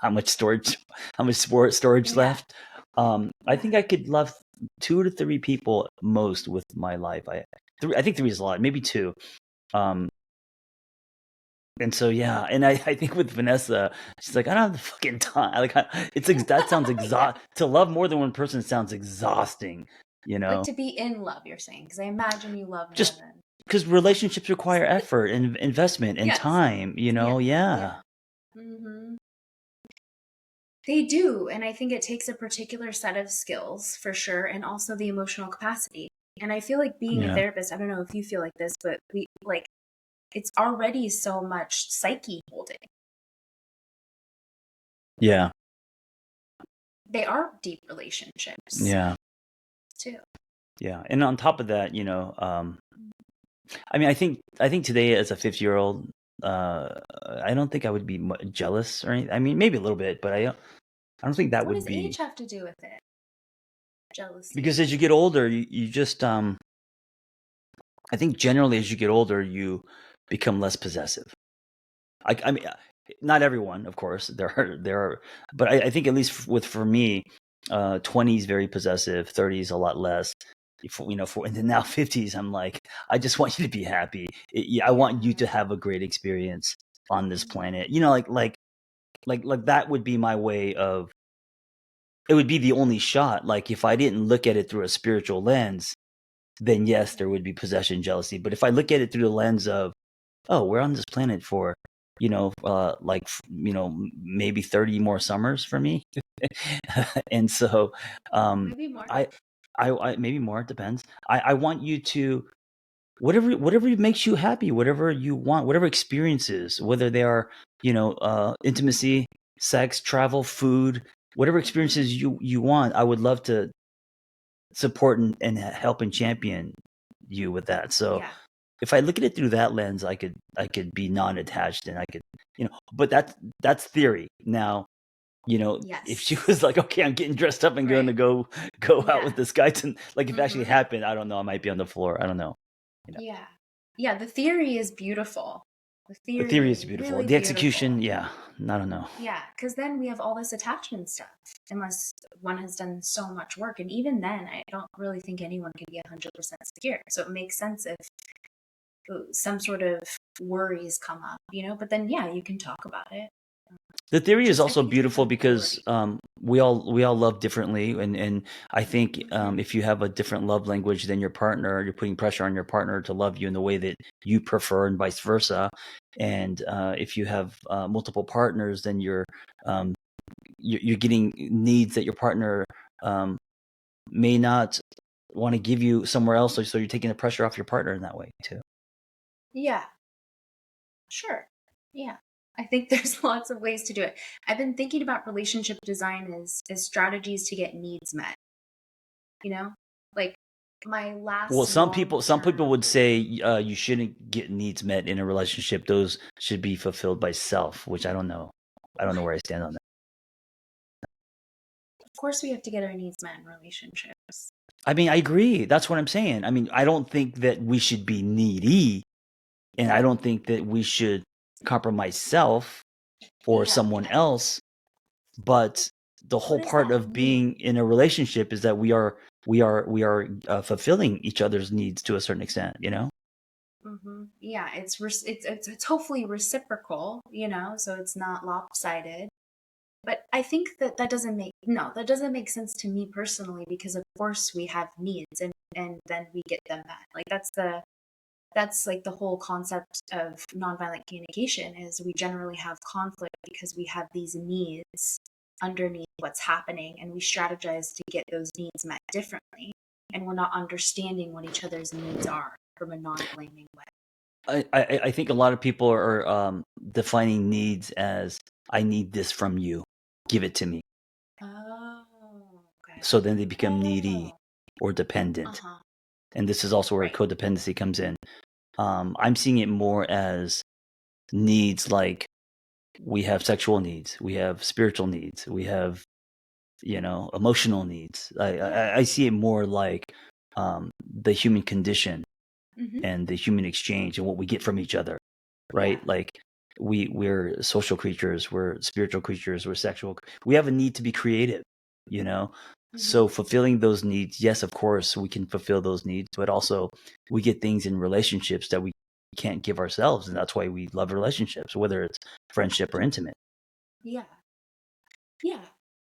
how much storage Yeah. left. I Yeah. think I could love 2 to 3 people most with my life. I think three is a lot, maybe two. Um, and so yeah, and I think with Vanessa, she's like, I don't have the fucking time. Like that sounds Yeah. to love more than one person sounds exhausting, you Like know. to be in love, you're saying, because I imagine you love more Just than because one relationships require person. effort and investment and Yes. time, Yeah. Yeah. yeah. Mm-hmm. They do. And I think it takes a particular set of skills for sure, and also the emotional capacity. And I feel like being a Yeah. therapist, I don't know if you feel like this, but it's already so much psyche holding. Yeah. They are deep relationships Yeah. too. Yeah. And on top of that, I mean, I think today as a 50-year-old, I don't think I would be jealous or anything. I mean, maybe a little bit, but I don't think that What would does be, age have to do with it? Jealousy. because as you get older, you just I think generally as you get older, you become less possessive. I mean, not everyone, of course. There are, but I think at least for me, 20s very possessive, 30s a lot less. And then now 50s, I'm like, I just want you to be happy. I want you Yeah. to have a great experience on this Mm-hmm. planet. Like that would be my way of. It would be the only shot. Like if I didn't look at it through a spiritual lens, then yes, there would be possession, jealousy. But if I look at it through the lens of, oh, we're on this planet for, maybe 30 more summers for me. And so, Maybe more. I, I maybe more, it depends. I want you to, whatever makes you happy, whatever you want, whatever experiences, whether they are, intimacy, sex, travel, food, whatever Mhm. experiences you want. I would love to support and help and champion you with that. So Yeah. if I look at it through that lens, I could be non-attached and I could, but that's theory. Now, if she Yes. was like, okay, I'm getting dressed up and going Right. to go out with Yeah. this guy to, like, if it actually Mhm. happened, I don't know, I might be on the floor. I don't know. You know, Yeah. Yeah, the theory is beautiful. The the theory theory is is beautiful. really The execution, beautiful. yeah, I don't know. Yeah, because then we have all this attachment stuff, unless one has done so much work. And even then, I don't really think anyone can be 100% secure. So it makes sense if some sort of worries come up, but then, yeah, you can talk about it. The theory is Just, I also think it's beautiful because accountability. we all love differently, and I think Hmm. if you have a different love language than your partner, you're putting pressure on your partner to love you in the way that you prefer, and vice versa. And if you have multiple partners, then um, you're getting needs that your partner um, may not want to give you somewhere else. So you're taking the pressure off your partner in that way too. Yeah, sure. Yeah. I think there's lots of ways to do it. I've been thinking about relationship design as strategies to get needs met, you know? Like my Well, last some people long-term. would say you shouldn't get needs met in a relationship. Those should be fulfilled by self, which I don't know. I don't know What? where I stand on that. Of course we have to get our needs met in relationships. I mean, I agree. That's what I'm saying. I mean, I don't think that we should be needy, and I don't think that we should compromise self for Yeah. someone else. But the whole What does part that of mean? being in a relationship is that we are fulfilling each other's needs to a certain extent. Yeah, it's hopefully reciprocal, so it's not lopsided. But I think that doesn't make no, that doesn't make sense to me personally, because of course we have needs, and then we get them met. Like that's like the whole concept of nonviolent communication is we generally have conflict because we have these needs underneath what's happening, and we strategize to get those needs met differently, and we're not understanding what each other's needs are from a non-blaming way. I think a lot of people are defining needs as I need this from you, give it to me. Oh, okay. So then they become needy Oh, or dependent, uh-huh. and this is also where Right. codependency comes in. I'm seeing it more as needs like we have sexual needs, we have spiritual needs, we have emotional needs. I, Yeah. I, I see it more like the human condition Hmm. and the human exchange and what we get from each other, Yeah. right? Like we're social creatures, we're spiritual creatures, we're sexual. We have a need to be creative, you know. Hmm. So fulfilling those needs, yes, of course, we can fulfill those needs, but also we get things in relationships that we can't give ourselves, and that's why we love relationships, whether it's friendship or intimate. Yeah. Yeah.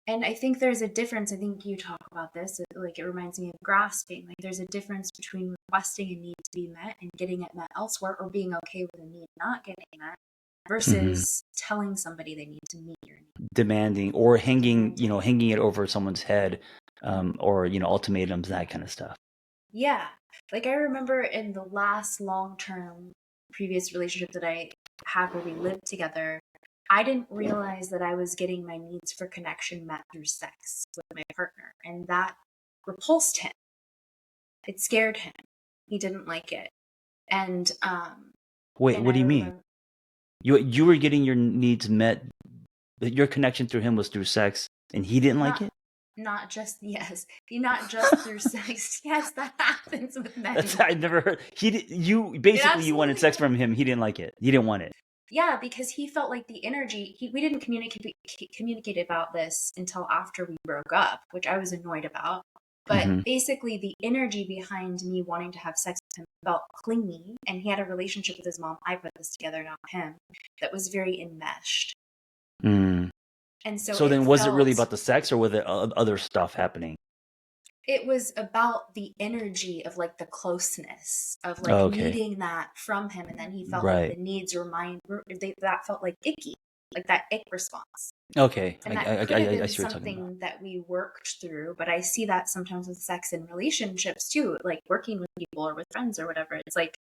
And I think there's a difference. I think you talk about this. Like, it reminds me of grasping. Like, there's a difference between requesting a need to be met and getting it met elsewhere, or being okay with a need not getting met, Hmm. versus telling somebody they need to meet your need, Demanding or demanding. hanging it over someone's head, or ultimatums, that kind of stuff. Yeah. Like, I remember in the last long term previous relationship that I had where we lived together, I didn't realize that I was getting my needs for connection met through sex with my partner. And that repulsed him. It scared him. He didn't like it. And Wait, and what I do you mean? remember, You were getting your needs met, but your connection through him was through sex, and he didn't like not it? not just, yes, not just through sex. Yes, that happens with That's men. I never heard. It You wanted absolutely sex does. from him. He didn't like it. He didn't want it. Yeah, because he felt like the energy, we didn't communicate about this until after we broke up, which I was annoyed about. But Hmm. basically, the energy behind me wanting to have sex with him felt clingy, and he had a relationship with his mom. I put this together, not him, that was very enmeshed. Mm. And so So it then, was it really felt, about the sex, or was it other stuff happening? it was about the energy of like the closeness of like Okay, needing that from him. And then he felt like the right. needs that felt like icky, like that ick response. Okay, And that could have I been see what you're talking about. something that we worked through, but I see that sometimes with sex and relationships too, like working with people or with friends or whatever. It's like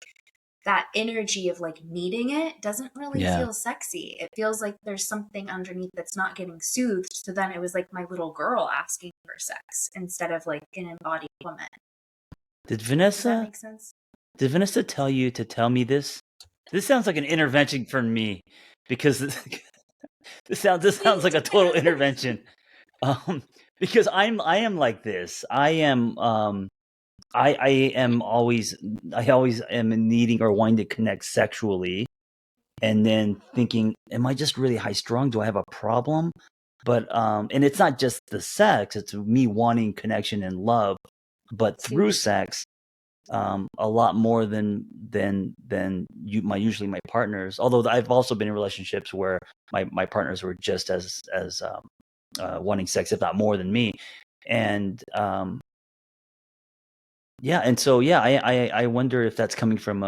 that energy of like needing it doesn't really Yeah. feel sexy. It feels like there's something underneath that's not getting soothed. So then it was like my little girl asking for sex instead of like an embodied woman. Did Does that Vanessa make sense? did Vanessa tell you to tell me this? This sounds like an intervention for me because this sounds like a total intervention. Um, because I am like this. I am always I always am needing or wanting to connect sexually, and then thinking, am I just really high strung? Do I have a problem? But and it's not just the sex; it's me wanting connection and love, but through Too. sex, a lot more than usually my partners. Although I've also been in relationships where my partners were just as wanting sex, if not more than me, and yeah, and so yeah, I wonder if that's coming from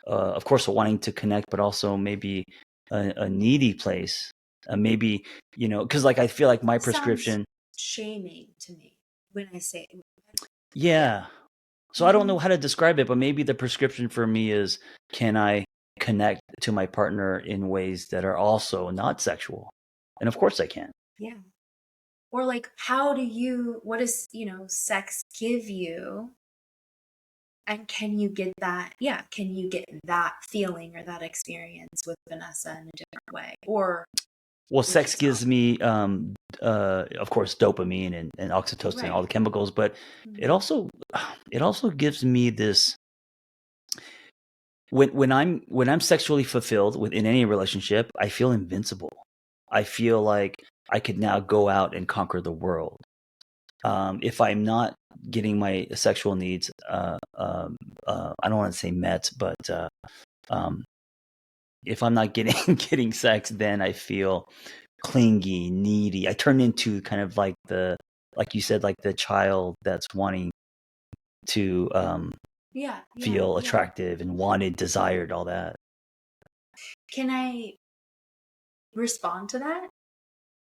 of course, a wanting to connect, but also maybe a needy place. Maybe because like I feel like my Sounds prescription. shaming to me when I say, yeah. Yeah. So I don't Hmm. know how to describe it, but maybe the prescription for me is, can I connect to my partner in ways that are also not sexual? And of course I can. Yeah. Or like, what does, sex give you? And can you get that? Yeah. Can you get that feeling or that experience with Vanessa in a different way? Or Well, it's sex just not. gives me, of course, dopamine and oxytocin and all the Right. chemicals, but it Mhm. also it also gives me this. When I'm sexually fulfilled within any relationship, I feel invincible. I feel like I could now go out and conquer the world. If I'm not getting my sexual needs, I don't want to say met, but um, if I'm not getting getting sex, then I feel clingy, needy. I turn into kind of like like you said, like the child that's wanting to Yeah. Yeah. feel Yeah. attractive and wanted, desired, all that. Can I respond to that?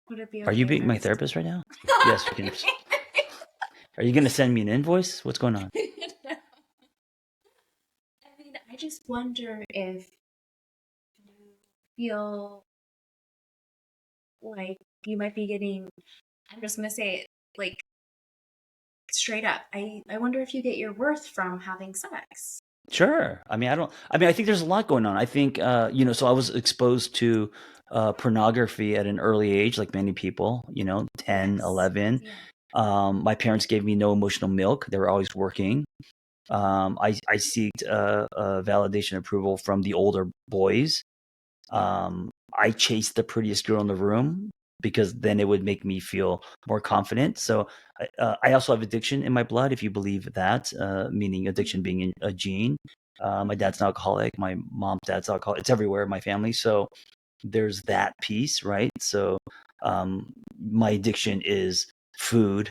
Would it be Are you okay if being I my respond? therapist right now? Yes, you can. Are you going to send me an invoice? What's going on? I mean, I just wonder if you feel like you might be getting, I'm just going to say it like straight up. I wonder if you get your worth from having sex. Sure. I mean, I think there's a lot going on. I think, so I was exposed to pornography at an early age, like many people, 10, Yes. 11. Yeah. My parents gave me no emotional milk. They were always working. I seeked validation approval from the older boys. Yeah. I chased the prettiest girl in the room because then it would make me feel more confident. So I also have addiction in my blood, if you believe that, meaning addiction Mm-hmm. being a gene. My Mm-hmm. dad's an alcoholic. My dad's alcoholic. It's everywhere in my family. So there's that piece, right? So my addiction is food,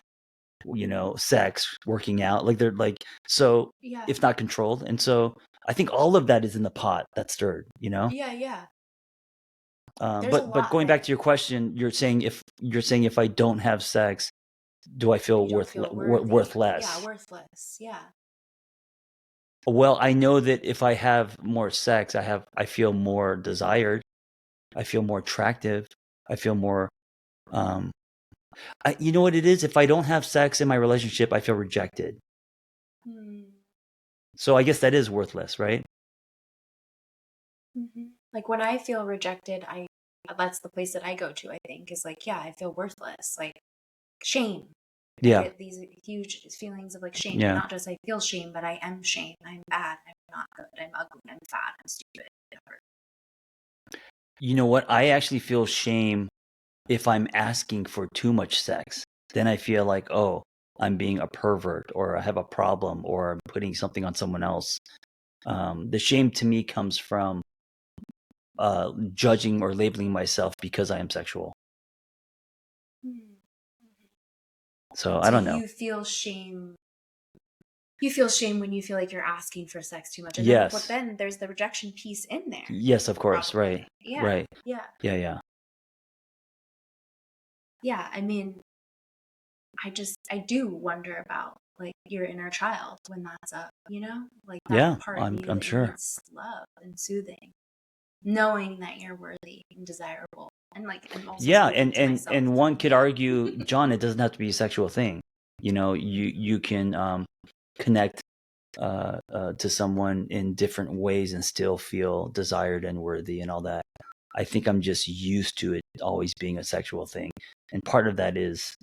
sex, working out. Like they're like, so Yeah. if not controlled. And so I think all of that is in the pot that's stirred. Yeah. Yeah. There's a But lot going back to there. your question, you're saying if I don't have sex, do I feel You don't feel worth worthy. Yeah. less? Worthless. Yeah. Well, I know that if I have more sex, I feel more desired. I feel more attractive. I feel more. Um, you know what it is? If I don't have sex in my relationship, I feel rejected. Hmm. So I guess that is worthless, right? Mm-hmm. Like when I feel rejected, that's the place that I go to, I think, is like, yeah, I feel worthless. Like shame. I Yeah, get these huge feelings of like shame. And yeah. not just I feel shame, but I am shame. I'm bad. I'm not good. I'm ugly. I'm fat. I'm stupid. Whatever. You know what? I actually feel shame if I'm asking for too much sex. Then I feel like, oh, I'm being a pervert or I have a problem or I'm putting something on someone else. The shame to me comes from judging or labeling myself because I am sexual. Hmm. So I So don't know. you feel shame. You feel shame when you feel like you're asking for sex too much. And then what Yes. then there's the rejection piece in there, Yes, of course. Right. probably. Yeah. Right. Yeah. Yeah, yeah. Yeah. I mean, I do wonder about like your inner child when that's up, like that Yeah, part of I'm you I'm that sure. needs love and soothing, knowing that you're worthy and desirable. And like I'm also Yeah, speaking and to and myself and one too. could Yeah. argue, John, it doesn't have to be a sexual thing. You can connect to someone in different ways and still feel desired and worthy and all that. I think I'm just used to it always being a sexual thing, and part of that is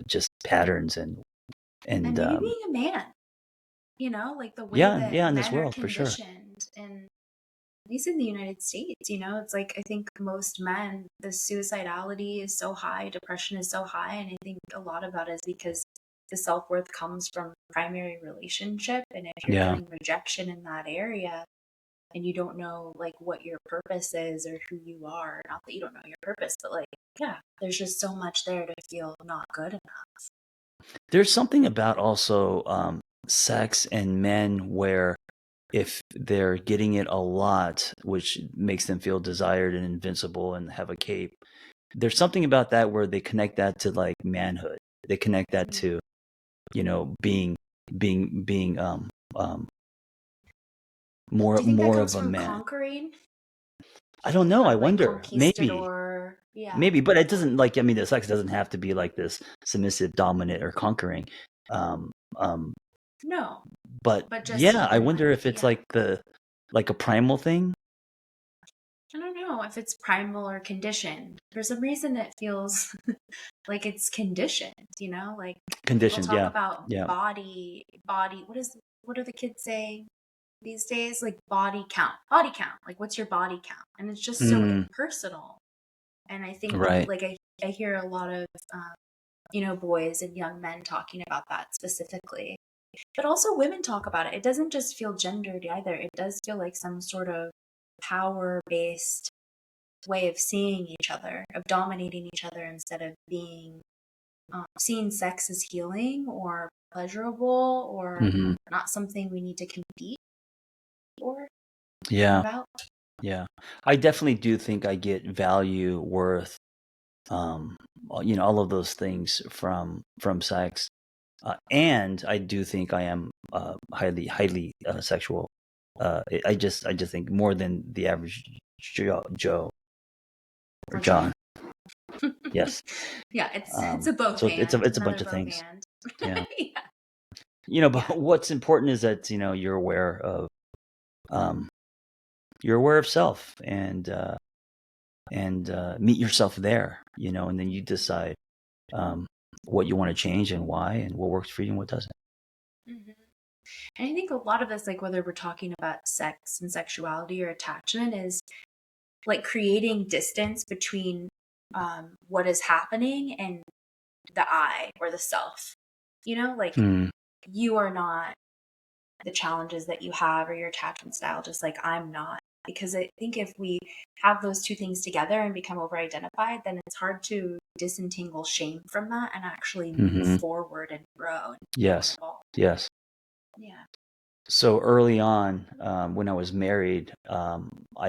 just patterns And and maybe being a man, like the way yeah, that yeah, in this men are world for sure. conditioned, and at least in the United States, it's like I think most men, the suicidality is so high, depression is so high, and I think a lot of that is because the self worth comes from primary relationship, and if you're Yeah, feeling rejection in that area, and you don't know like what your purpose is or who you are, not that you don't know your purpose, but like yeah, there's just so much there to feel not good enough. there's something about also sex and men where if they're getting it a lot, which makes them feel desired and invincible and have a cape, there's something about that where they connect that to like manhood. They connect that Mm. to, being Do more you think that more comes of a from man. conquering, I don't know. I like wonder. Maybe, conquistador? Yeah. maybe, but it doesn't like. I mean, the sex doesn't have to be like this submissive, dominant, or conquering. Um, um, No, but but just yeah, I even wonder like, if it's yeah. like a primal thing. I don't know if it's primal or conditioned. For some reason, it feels like it's conditioned. Like people Conditioned. talk Yeah, about yeah. body. What do the kids say these days? Like body count, body count. Like what's your body count? And it's just so Mm, impersonal. And I think right. like I hear a lot of boys and young men talking about that specifically. But also women talk about it. It doesn't just feel gendered either. It does feel like some sort of power based way of seeing each other, of dominating each other instead of being seeing sex as healing or pleasurable or Hmm. not something we need to compete for or Yeah, about. yeah. I definitely do think I get value, worth, all of those things from sex. And I do think I am highly sexual. I just think more than the average Joe or Or John. John. Yes. Yeah, it's a both So it's a and, it's a another bunch of both things. and. Yeah. Yeah. But Yeah. what's important is that um, you're aware of self and meet yourself there. And then you decide um, what you want to change and why, and what works for you and what doesn't. hmm And I think a lot of this, like whether we're talking about sex and sexuality or attachment, is like creating distance between what is happening and the I or the self. Like Mm, you are not the challenges that you have or your attachment style, just like I'm not. Because I think if we have those two things together and become over identified, then it's hard to disentangle shame from that and actually move hmm. forward and grow and feel Yes. involved. Yes. Yeah. So early on, when I was married, I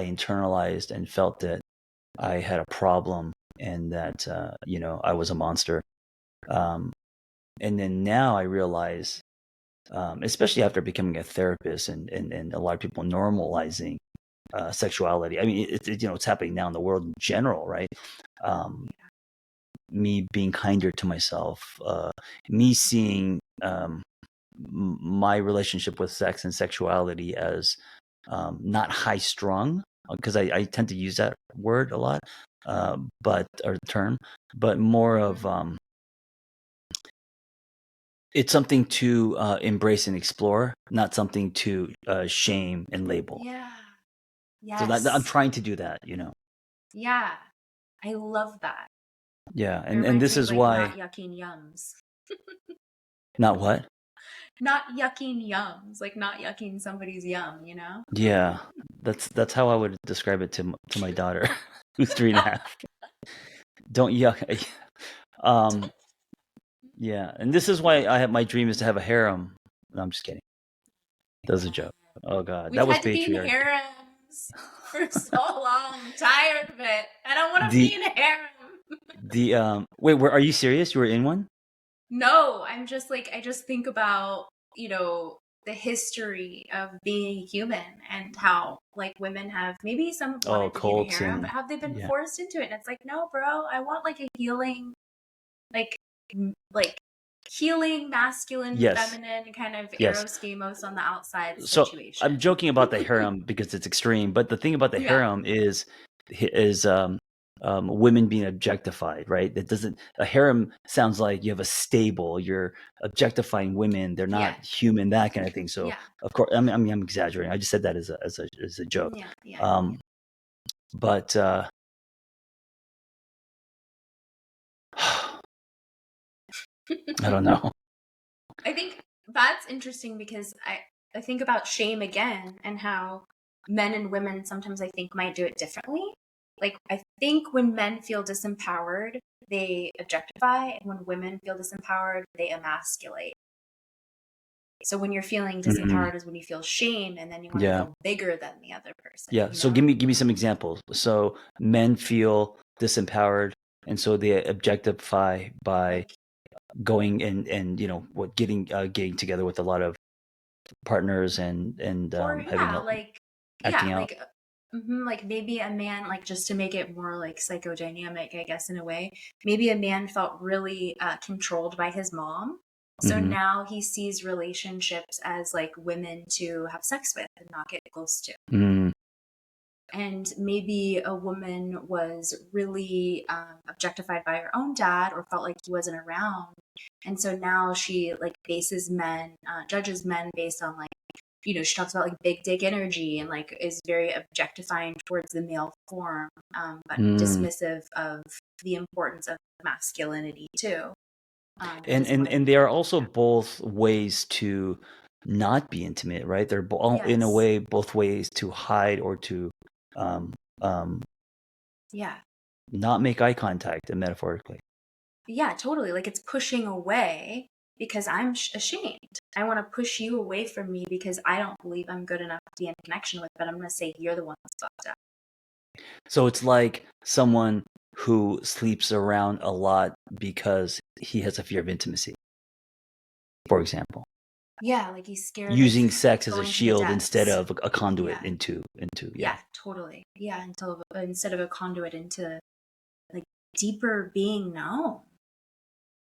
internalized and felt that I had a problem and that I was a monster. Um, and then now I realize, especially after becoming a therapist and a lot of people normalizing sexuality. I mean, it's happening now in the world in general, right? Um, me being kinder to myself, me seeing my relationship with sex and sexuality as not high strung, because I tend to use that word a lot, but or term, but more Mm-hmm. of it's something to embrace and explore, not something to shame and label. Yeah. So I'm Yes. trying to do that, Yeah. I love that. Yeah, It and reminds this me of is like not why. yucking yums. Not what? Not yucking yums, like not yucking somebody's yum? Yeah, that's how I would describe it to my daughter, who's 3.5. Don't yuck. Um, yeah, and this is why I have my dream is to have a harem. No, I'm just kidding. That was a joke. Oh God, We've that was had to be in patriarchy. harems for so long. I'm tired of it. I don't want to be The in a harem. wait, are you serious? You were in one? No, I'm just like, I just think about, you know, the history of being human and how like women have maybe some have Oh, wanted to be in a cults harem, but and have they been yeah. forced into it? And it's like, no, bro, I want like a healing, like, like healing, masculine, Yes. feminine kind of Yes. eros gamos on the outside So situation. I'm joking about the harem because it's extreme, but the thing about the Yeah. harem is women being objectified, right? That doesn't a harem sounds like you have a stable, you're objectifying women, they're Yeah. not human, that kind of thing. So Yeah. of course, I mean, I'm exaggerating. I just said that as a joke. Yeah. Yeah. Um, but I Yeah. don't know. I think that's interesting because I think about shame again and how men and women sometimes I think might do it differently. Like I think when men feel disempowered, they objectify, and when women feel disempowered, they emasculate. So when you're feeling Mhm. disempowered is when you feel shame and then you want to Yeah. feel bigger than the other person, Yeah. you So know? give me some examples. So men feel disempowered, and so they objectify by Like going and what getting together with a lot of partners and or having acting yeah, out. like maybe a man, like just to make it more like psychodynamic, I guess in a way, maybe a man felt really controlled by his mom. So Hmm. now he sees relationships as like women to have sex with and not get close to. Mm, And maybe a woman was really objectified by her own dad or felt like he wasn't around. And so now she like bases men, judges men based on like, you know, she talks about like big dick energy and like is very objectifying towards the male form, but mm. dismissive of the importance of masculinity too. And Is and what I and think. they are also Yeah. both ways to not be intimate, right? They're all in a Yes. way both ways to hide or to um, um, Yeah. not make eye contact, metaphorically. Yeah, totally. Like it's pushing away because I'm ashamed. I want to push you away from me because I don't believe I'm good enough to be in connection with, but I'm going to say you're the one that's fucked up. So it's like someone who sleeps around a lot because he has a fear of intimacy, for example. Yeah, like he's scared of Using sex as a going to the shield instead depths. of a conduit Yeah. into yeah. Yeah, totally. Yeah, until instead of a conduit into like deeper being known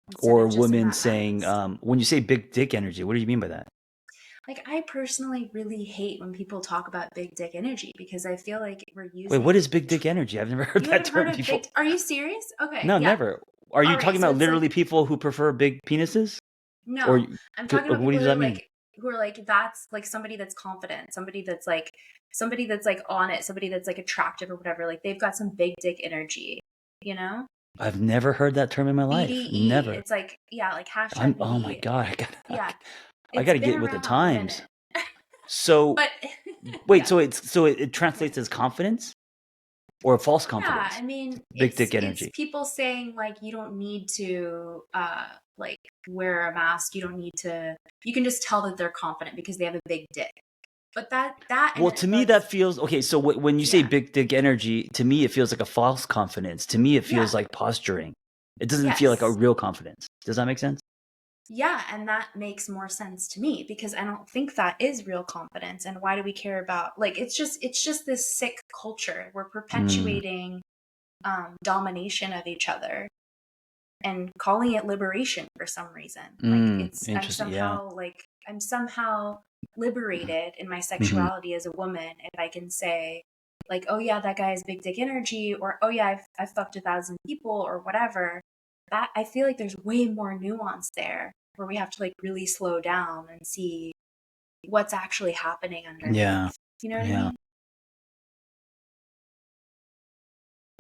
instead Or of just in women that saying, mask. when you say big dick energy, what do you mean by that? Like I personally really hate when people talk about big dick energy because I feel like we're Wait, what using is big dick energy? I've never heard you that haven't heard term of before. big are you serious? Okay, No, yeah. never. Are All you right, talking so about it's literally like people who prefer big penises? Or no, I'm talking about what people does that mean? who are like that's like somebody that's confident, somebody that's like on it, somebody that's like attractive or whatever. Like they've got some big dick energy, you know? I've never heard that term in my life. BDE. Never. It's like yeah, like I'm hashtag oh my BDE. god, Yeah, I it's gotta been get with the around a times. minute. So But wait, yeah. so it Yeah. translates as confidence or false Yeah, confidence? I mean, Big dick it's energy. people saying like you don't need to like wear a mask, you don't need to you can just tell that they're confident because they have a big dick. But that in Well, it to me, that's that feels okay. So when you say yeah. big dick energy, to me, it feels like a false confidence. To me, it feels Yeah. like posturing. It doesn't feel like a Yes. real confidence. Does that make sense? Yeah, and that makes more sense to me because I don't think that is real confidence. And why do we care about like it's just this sick culture. We're Mm, perpetuating domination of each other and calling it liberation for some reason. Like it's interesting. Yeah. I'm somehow liberated in my Hmm. sexuality as a woman if I can say like, oh yeah, that guy has big dick energy, or oh yeah, I've fucked 1,000 people or whatever. That I feel like there's way more nuance there where we have to like really slow down and see what's actually happening Yeah. underneath. You know what I Yeah. mean?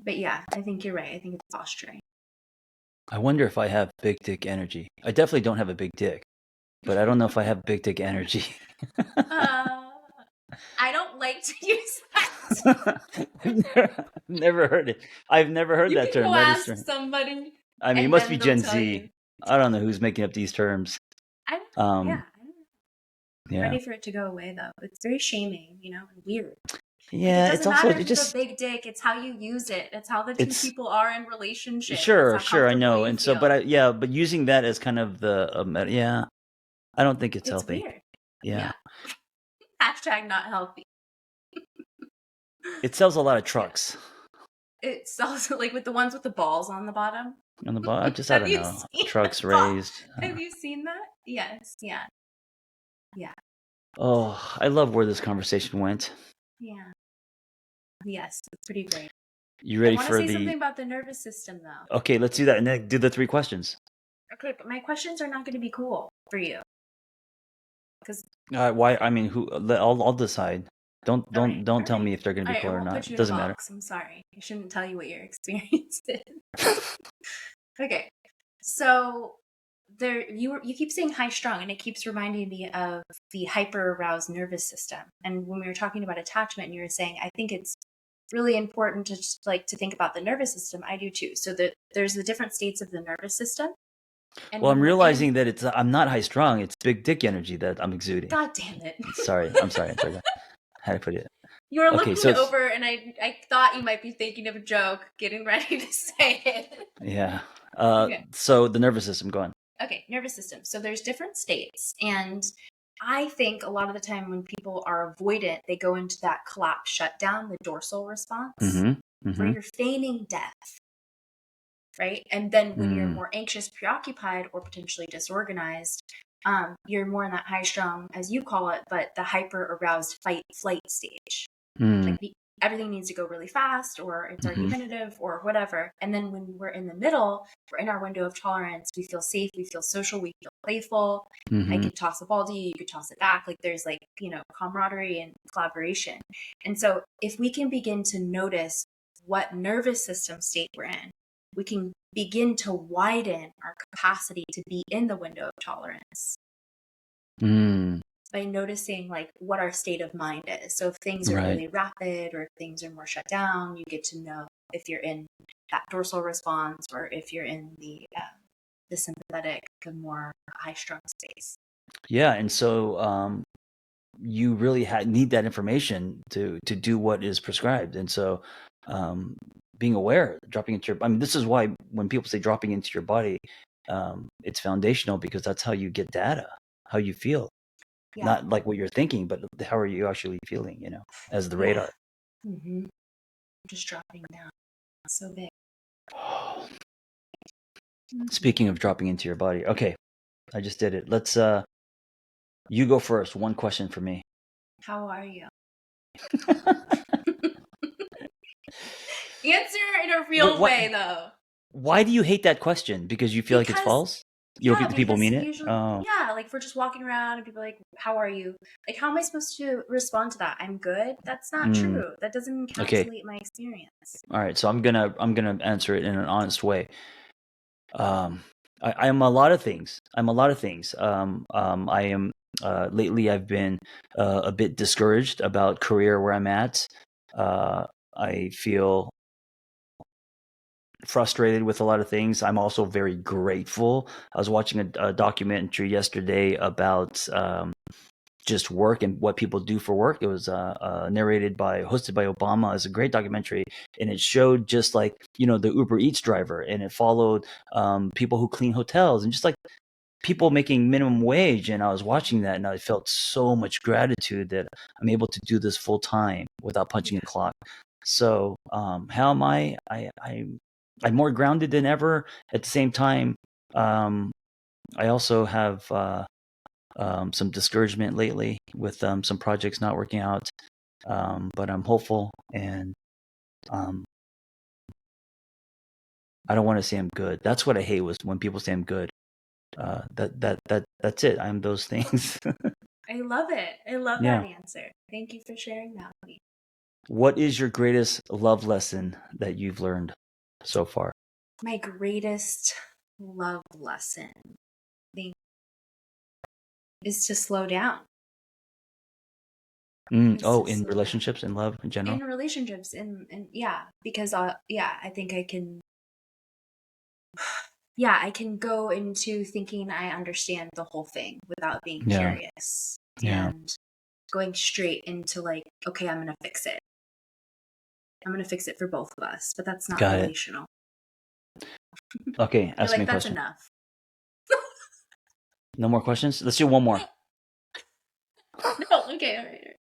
But yeah, I think you're right. I think it's posturing. I wonder if I have big dick energy. I definitely don't have a big dick, but I don't know if I have big dick energy. uh, I don't like to use that. I've never heard it. I've never heard You that can term. go That is ask strange. somebody I mean, it and must then be they'll Gen tell you. Z. I don't know who's making up these terms. I don't know. Yeah, Um, I don't know. I'm yeah. ready for it to go away though. It's very shaming, you know, and weird. Like, it Yeah, it's doesn't also matter if it you have a just big dick, it's how you use it. It's how the two it's people are in relationship. It's sure, how sure, I comfortable know. you And so, feel. but using that as kind of the yeah, I don't think it's It's healthy. weird. Yeah. Yeah. Hashtag not healthy. It sells a lot of Yeah. trucks It's also like with the ones with the balls on the bottom. on the bottom. I Have don't you know. seen the Trucks ball? raised. Have you seen that? Yes. Yeah. Yeah. Oh, I love where this conversation went. Yeah. Yes. It's pretty great. You I ready want to for say the something about the nervous system though. Okay, let's do that and then do the 3 questions. Okay, but my questions are not going to be cool for you. Because Why I mean, who I'll decide. Don't all right, don't don't all tell right, me if they're going to all be right. I cool or won't not. put you It in a doesn't matter. box. I'm sorry. I shouldn't tell you what your experience is. Okay, so you keep saying high strung, and it keeps reminding me of the hyper aroused nervous system. And when we were talking about attachment, and you were saying, I think it's really important to just, like, to think about the nervous system. I do too. So there's the different states of the nervous system, and Well, I'm when we're in, realizing that I'm not high strung. It's big dick energy that I'm exuding. God damn it. Sorry. I'm sorry. I'm sorry. How to put it? You were Okay, so looking it's over, and I thought you might be thinking of a joke, getting ready to say it. yeah. Okay. So the nervous system, go on. Okay, nervous system. So there's different states, and I think a lot of the time when people are avoidant, they go into that collapse shutdown, the dorsal response, Mm-hmm. where Mm-hmm. you're feigning death, right? And then when you're Mm. more anxious, preoccupied, or potentially disorganized, you're more in that high strung, as you call it, but the hyper aroused fight flight stage. Mm. Like everything needs to go really fast, or it's Mm-hmm. argumentative, or whatever. And then when we're in the middle, we're in our window of tolerance. We feel safe, we feel social, we feel playful. I Mm-hmm. could toss a ball to you, you could toss it back. Like there's, like, camaraderie and collaboration. And so if we can begin to notice what nervous system state we're in, we can begin to widen our capacity to be in the window of tolerance Mm. by noticing, like, what our state of mind is. So if things are Right. really rapid, or if things are more shut down, you get to know if you're in that dorsal response, or if you're in the sympathetic, the more high strung space. Yeah, and so you really need that information to do what is prescribed. And so being aware, dropping into your I mean, this is why when people say dropping into your body, it's foundational because that's how you get data, how you feel. Yeah. Not like what you're thinking, but how are you actually feeling, as the Yeah. radar. Mm-hmm. Just dropping down. That's so big. Speaking of dropping into your body, okay, I just did it. Let's you go first. One question for me. How are you? Answer in a real What way, though. why do you hate that question? Because you feel like it's Because false? You don't think the people mean it? usually, Oh. yeah, like, if we're just walking around and people are like, how are you? Like, how am I supposed to respond to that? I'm good? That's not Mm, true. That doesn't okay. encapsulate my experience. All right. So I'm gonna answer it in an honest way. I am a lot of things. I'm a lot of things. I am lately I've been a bit discouraged about career where I'm at. I feel frustrated with a lot of things. I'm also very grateful. I was watching a documentary yesterday about just work and what people do for work. It was hosted by Obama. It's a great documentary, and it showed just like the Uber Eats driver, and it followed people who clean hotels and just like people making minimum wage. And I was watching that, and I felt so much gratitude that I'm able to do this full time without punching a clock. So how am I? I'm more grounded than ever. At the same time, I also have some discouragement lately with some projects not working out. But I'm hopeful, and um, I don't want to say I'm good. That's what I hate was when people say I'm good. That's it. I'm those things. I love it. I love Yeah. that answer. Thank you for sharing that with me. What is your greatest love lesson that you've learned so far? My greatest love lesson, I think, is to slow down. In relationships and love in general. In relationships, and yeah, because I think I can, yeah, I can go into thinking I understand the whole thing without being Yeah. curious, Yeah. and going straight into, like, okay, I'm gonna fix it. I'm going to fix it for both of us, but that's not Got it. relational. Okay, You're ask like, me a that's question. enough. No more questions? Let's do one more. No, okay, all right.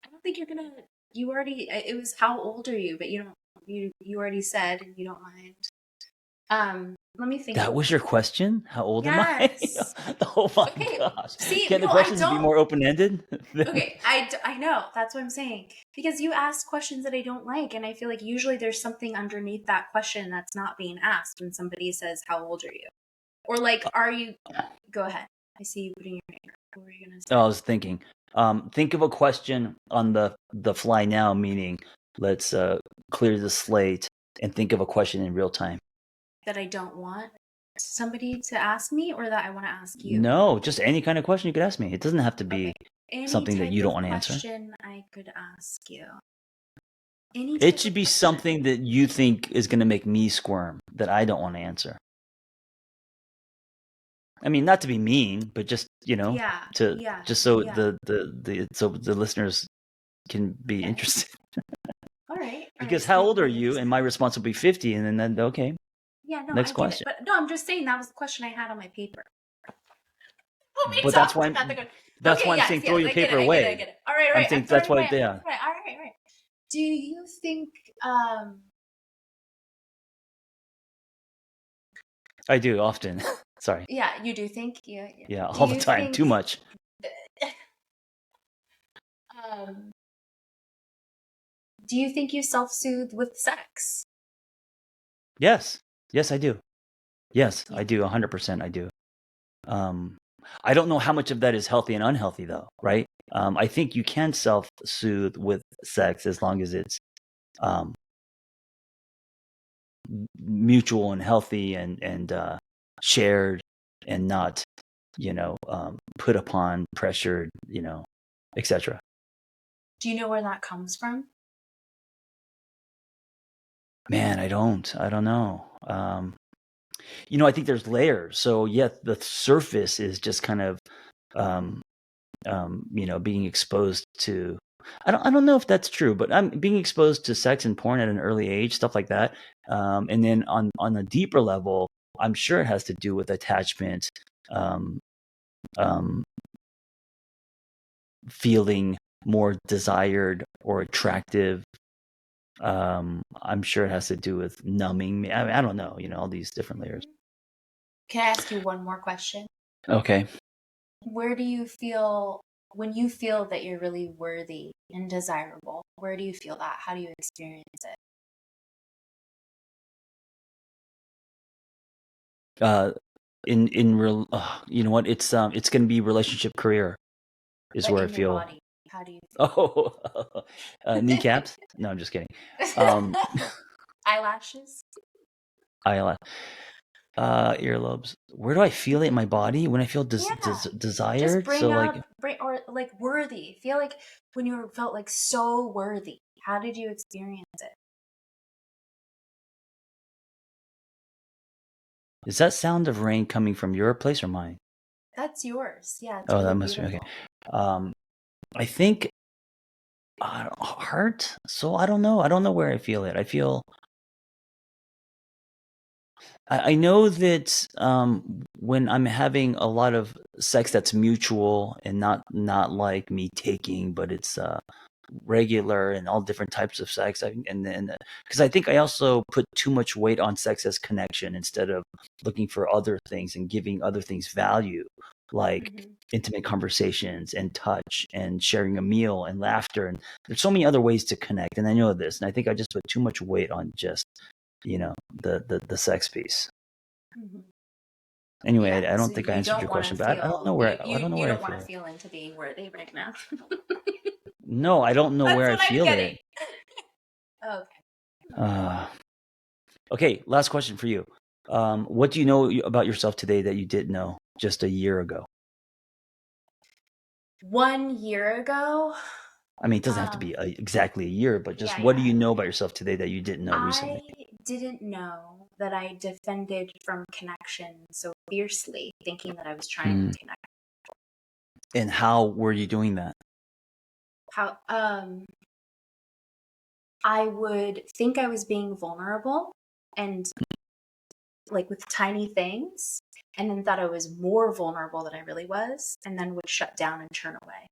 I don't think you're gonna. You already. It was how old are you? But you don't. You already said, and you don't mind. Let me think. That Of was your question? How old am I? Yes. Oh my Okay. gosh. See, Can the no, I questions be don't. more open-ended? Okay, I know. That's what I'm saying. Because you ask questions that I don't like, and I feel like usually there's something underneath that question that's not being asked when somebody says, "How old are you?" Or like, "Are you?" Go ahead. I see you putting your finger. What were you gonna say? Oh, I was thinking. Think of a question on the fly now, meaning let's clear the slate and think of a question in real time. That I don't want somebody to ask me, or that I want to ask you? No, just any kind of question you could ask me. It doesn't have to be Okay. Any something that type you don't of want to answer. question I could ask you. Any It type should of be question. something that you think is going to make me squirm that I don't want to answer. I mean, not to be mean, but just Yeah. to Yeah. just so Yeah. the listeners can be Okay. interested. All right. Because So how maybe old are that you? makes And my sense. response will be 50, and then okay, Yeah, no, next I get it. question. But no, I'm just saying that was the question I had on my paper. Oh, me But talk to not the good. that's Okay, why I'm yes, saying throw yes, your I get it, paper I get it, I away. get it. All right, all I'm right. I'm saying throwing that's it why away. I'm yeah. throwing it away. All right, all right. Do you think I do often. Sorry. yeah, you do think yeah. Yeah, Do all the you time. Too think much. um do you think you self-soothe with sex? Yes. Yes, I do. Yes, Yeah. I do. 100% I do. Um, I don't know how much of that is healthy and unhealthy, though, right? I think you can self-soothe with sex as long as it's um, mutual and healthy and shared and not, put upon, pressured, etc. Do you know where that comes from? Man, I don't. I don't know. I think there's layers. So yeah, the surface is just kind of um, being exposed to. I don't know if that's true, but I'm being exposed to sex and porn at an early age, stuff like that. And then on a deeper level, I'm sure it has to do with attachment, um, um, feeling more desired or attractive. I'm sure it has to do with numbing me. I don't know, all these different layers. Can I ask you one more question? Okay. Where do you feel when you feel that you're really worthy and desirable? Where do you feel that? How do you experience it? In real, you know what? It's going to be relationship career is But where I in your feel. body, how do you Oh, kneecaps? No, I'm just kidding. Um, Eyelashes? I earlobes. Where do I feel it in my body when I feel Yeah. Just desired? So bring like, up bring or like worthy. Feel like when you felt like so worthy. How did you experience it? is that sound of rain coming from your place or mine? That's yours. Yeah, it's Oh, that really must be okay. beautiful. Um, I think heart. So I don't know. I don't know where I feel it. I know that when I'm having a lot of sex that's mutual and not like me taking, but it's regular and all different types of sex. And then because I think I also put too much weight on sex as connection instead of looking for other things and giving other things value, like Mm-hmm. intimate conversations and touch and sharing a meal and laughter. And there's so many other ways to connect. And I know this, and I think I just put too much weight on just the sex piece. Mm-hmm. Anyway, Yeah, I so don't think I you answered don't your want to question, but I don't feel know where I don't know you where I don't want feel to it. feel into being worthy right now. No, I don't know That's where I what I'm feel getting. it. Okay. Uh, okay, last question for you. What do you know about yourself today that you didn't know just a year ago? 1 year ago, I mean, it doesn't have to be exactly a year, but just what do yeah. you know about yourself today that you didn't know I recently? didn't know that I defended from connection so fiercely, thinking that I was trying Mm, to connect. And how were you doing that? How I would think I was being vulnerable and like with tiny things, and then thought I was more vulnerable than I really was, and then would shut down and turn away.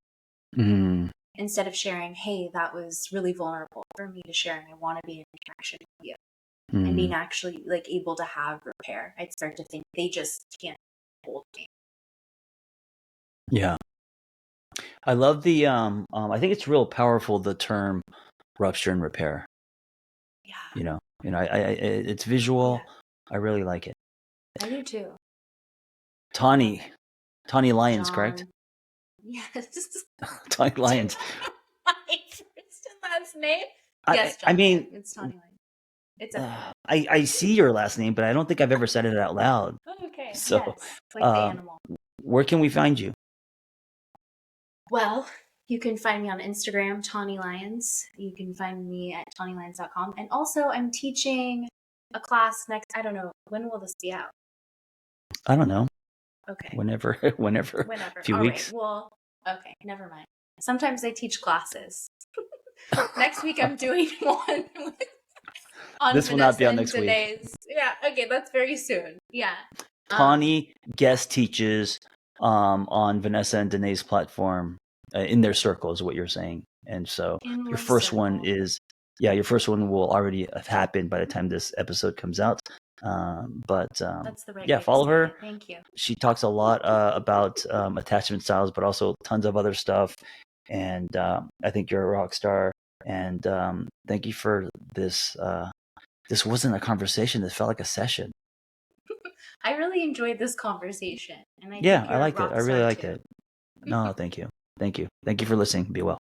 Mm, Instead of sharing, hey, that was really vulnerable for me to share, and I want to be in connection with you. And mm, being actually like able to have repair, I'd start to think they just can't hold me. yeah. I love the I think it's real powerful, the term rupture and repair. Yeah. It's Oh visual. yeah. I really like it. I do too. Love Tawny, it. Tawny Lyons, correct? John. Yes. Tawny Do you Lyons. know my first and last name? I Yes, I John. mean, It's Taune Lyons. It's okay. I see your last name, but I don't think I've ever said it out loud. Okay. So, Yes. Like the um, animal. where can we find you? Well, you can find me on Instagram, Taune Lyons. You can find me at taunelyons.com. And also, I'm teaching a class next, I don't know, when will this be out? I don't know. Okay. Whenever, whenever, a Whenever. few All right. weeks. Well, okay. Never mind. Sometimes I teach classes. Next week, I'm doing one on This will not be Vanessa out and next week. Danae's. Yeah. Okay. That's very soon. Yeah. Um, Tawny guest teaches on Vanessa and Danae's platform in their circle, is what you're saying. And so in your my first one circle. is, yeah, your first one will already have happened by the time this episode comes out. That's the right Yeah, way to follow say her. it. Thank you. She talks a lot about attachment styles, but also tons of other stuff. And I think you're a rock star. And thank you for this. This wasn't a conversation. This felt like a session. I really enjoyed this conversation, and I Yeah, think I you're a liked it. I rock really star liked too. it. No, thank you. Thank you. Thank you for listening. Be well.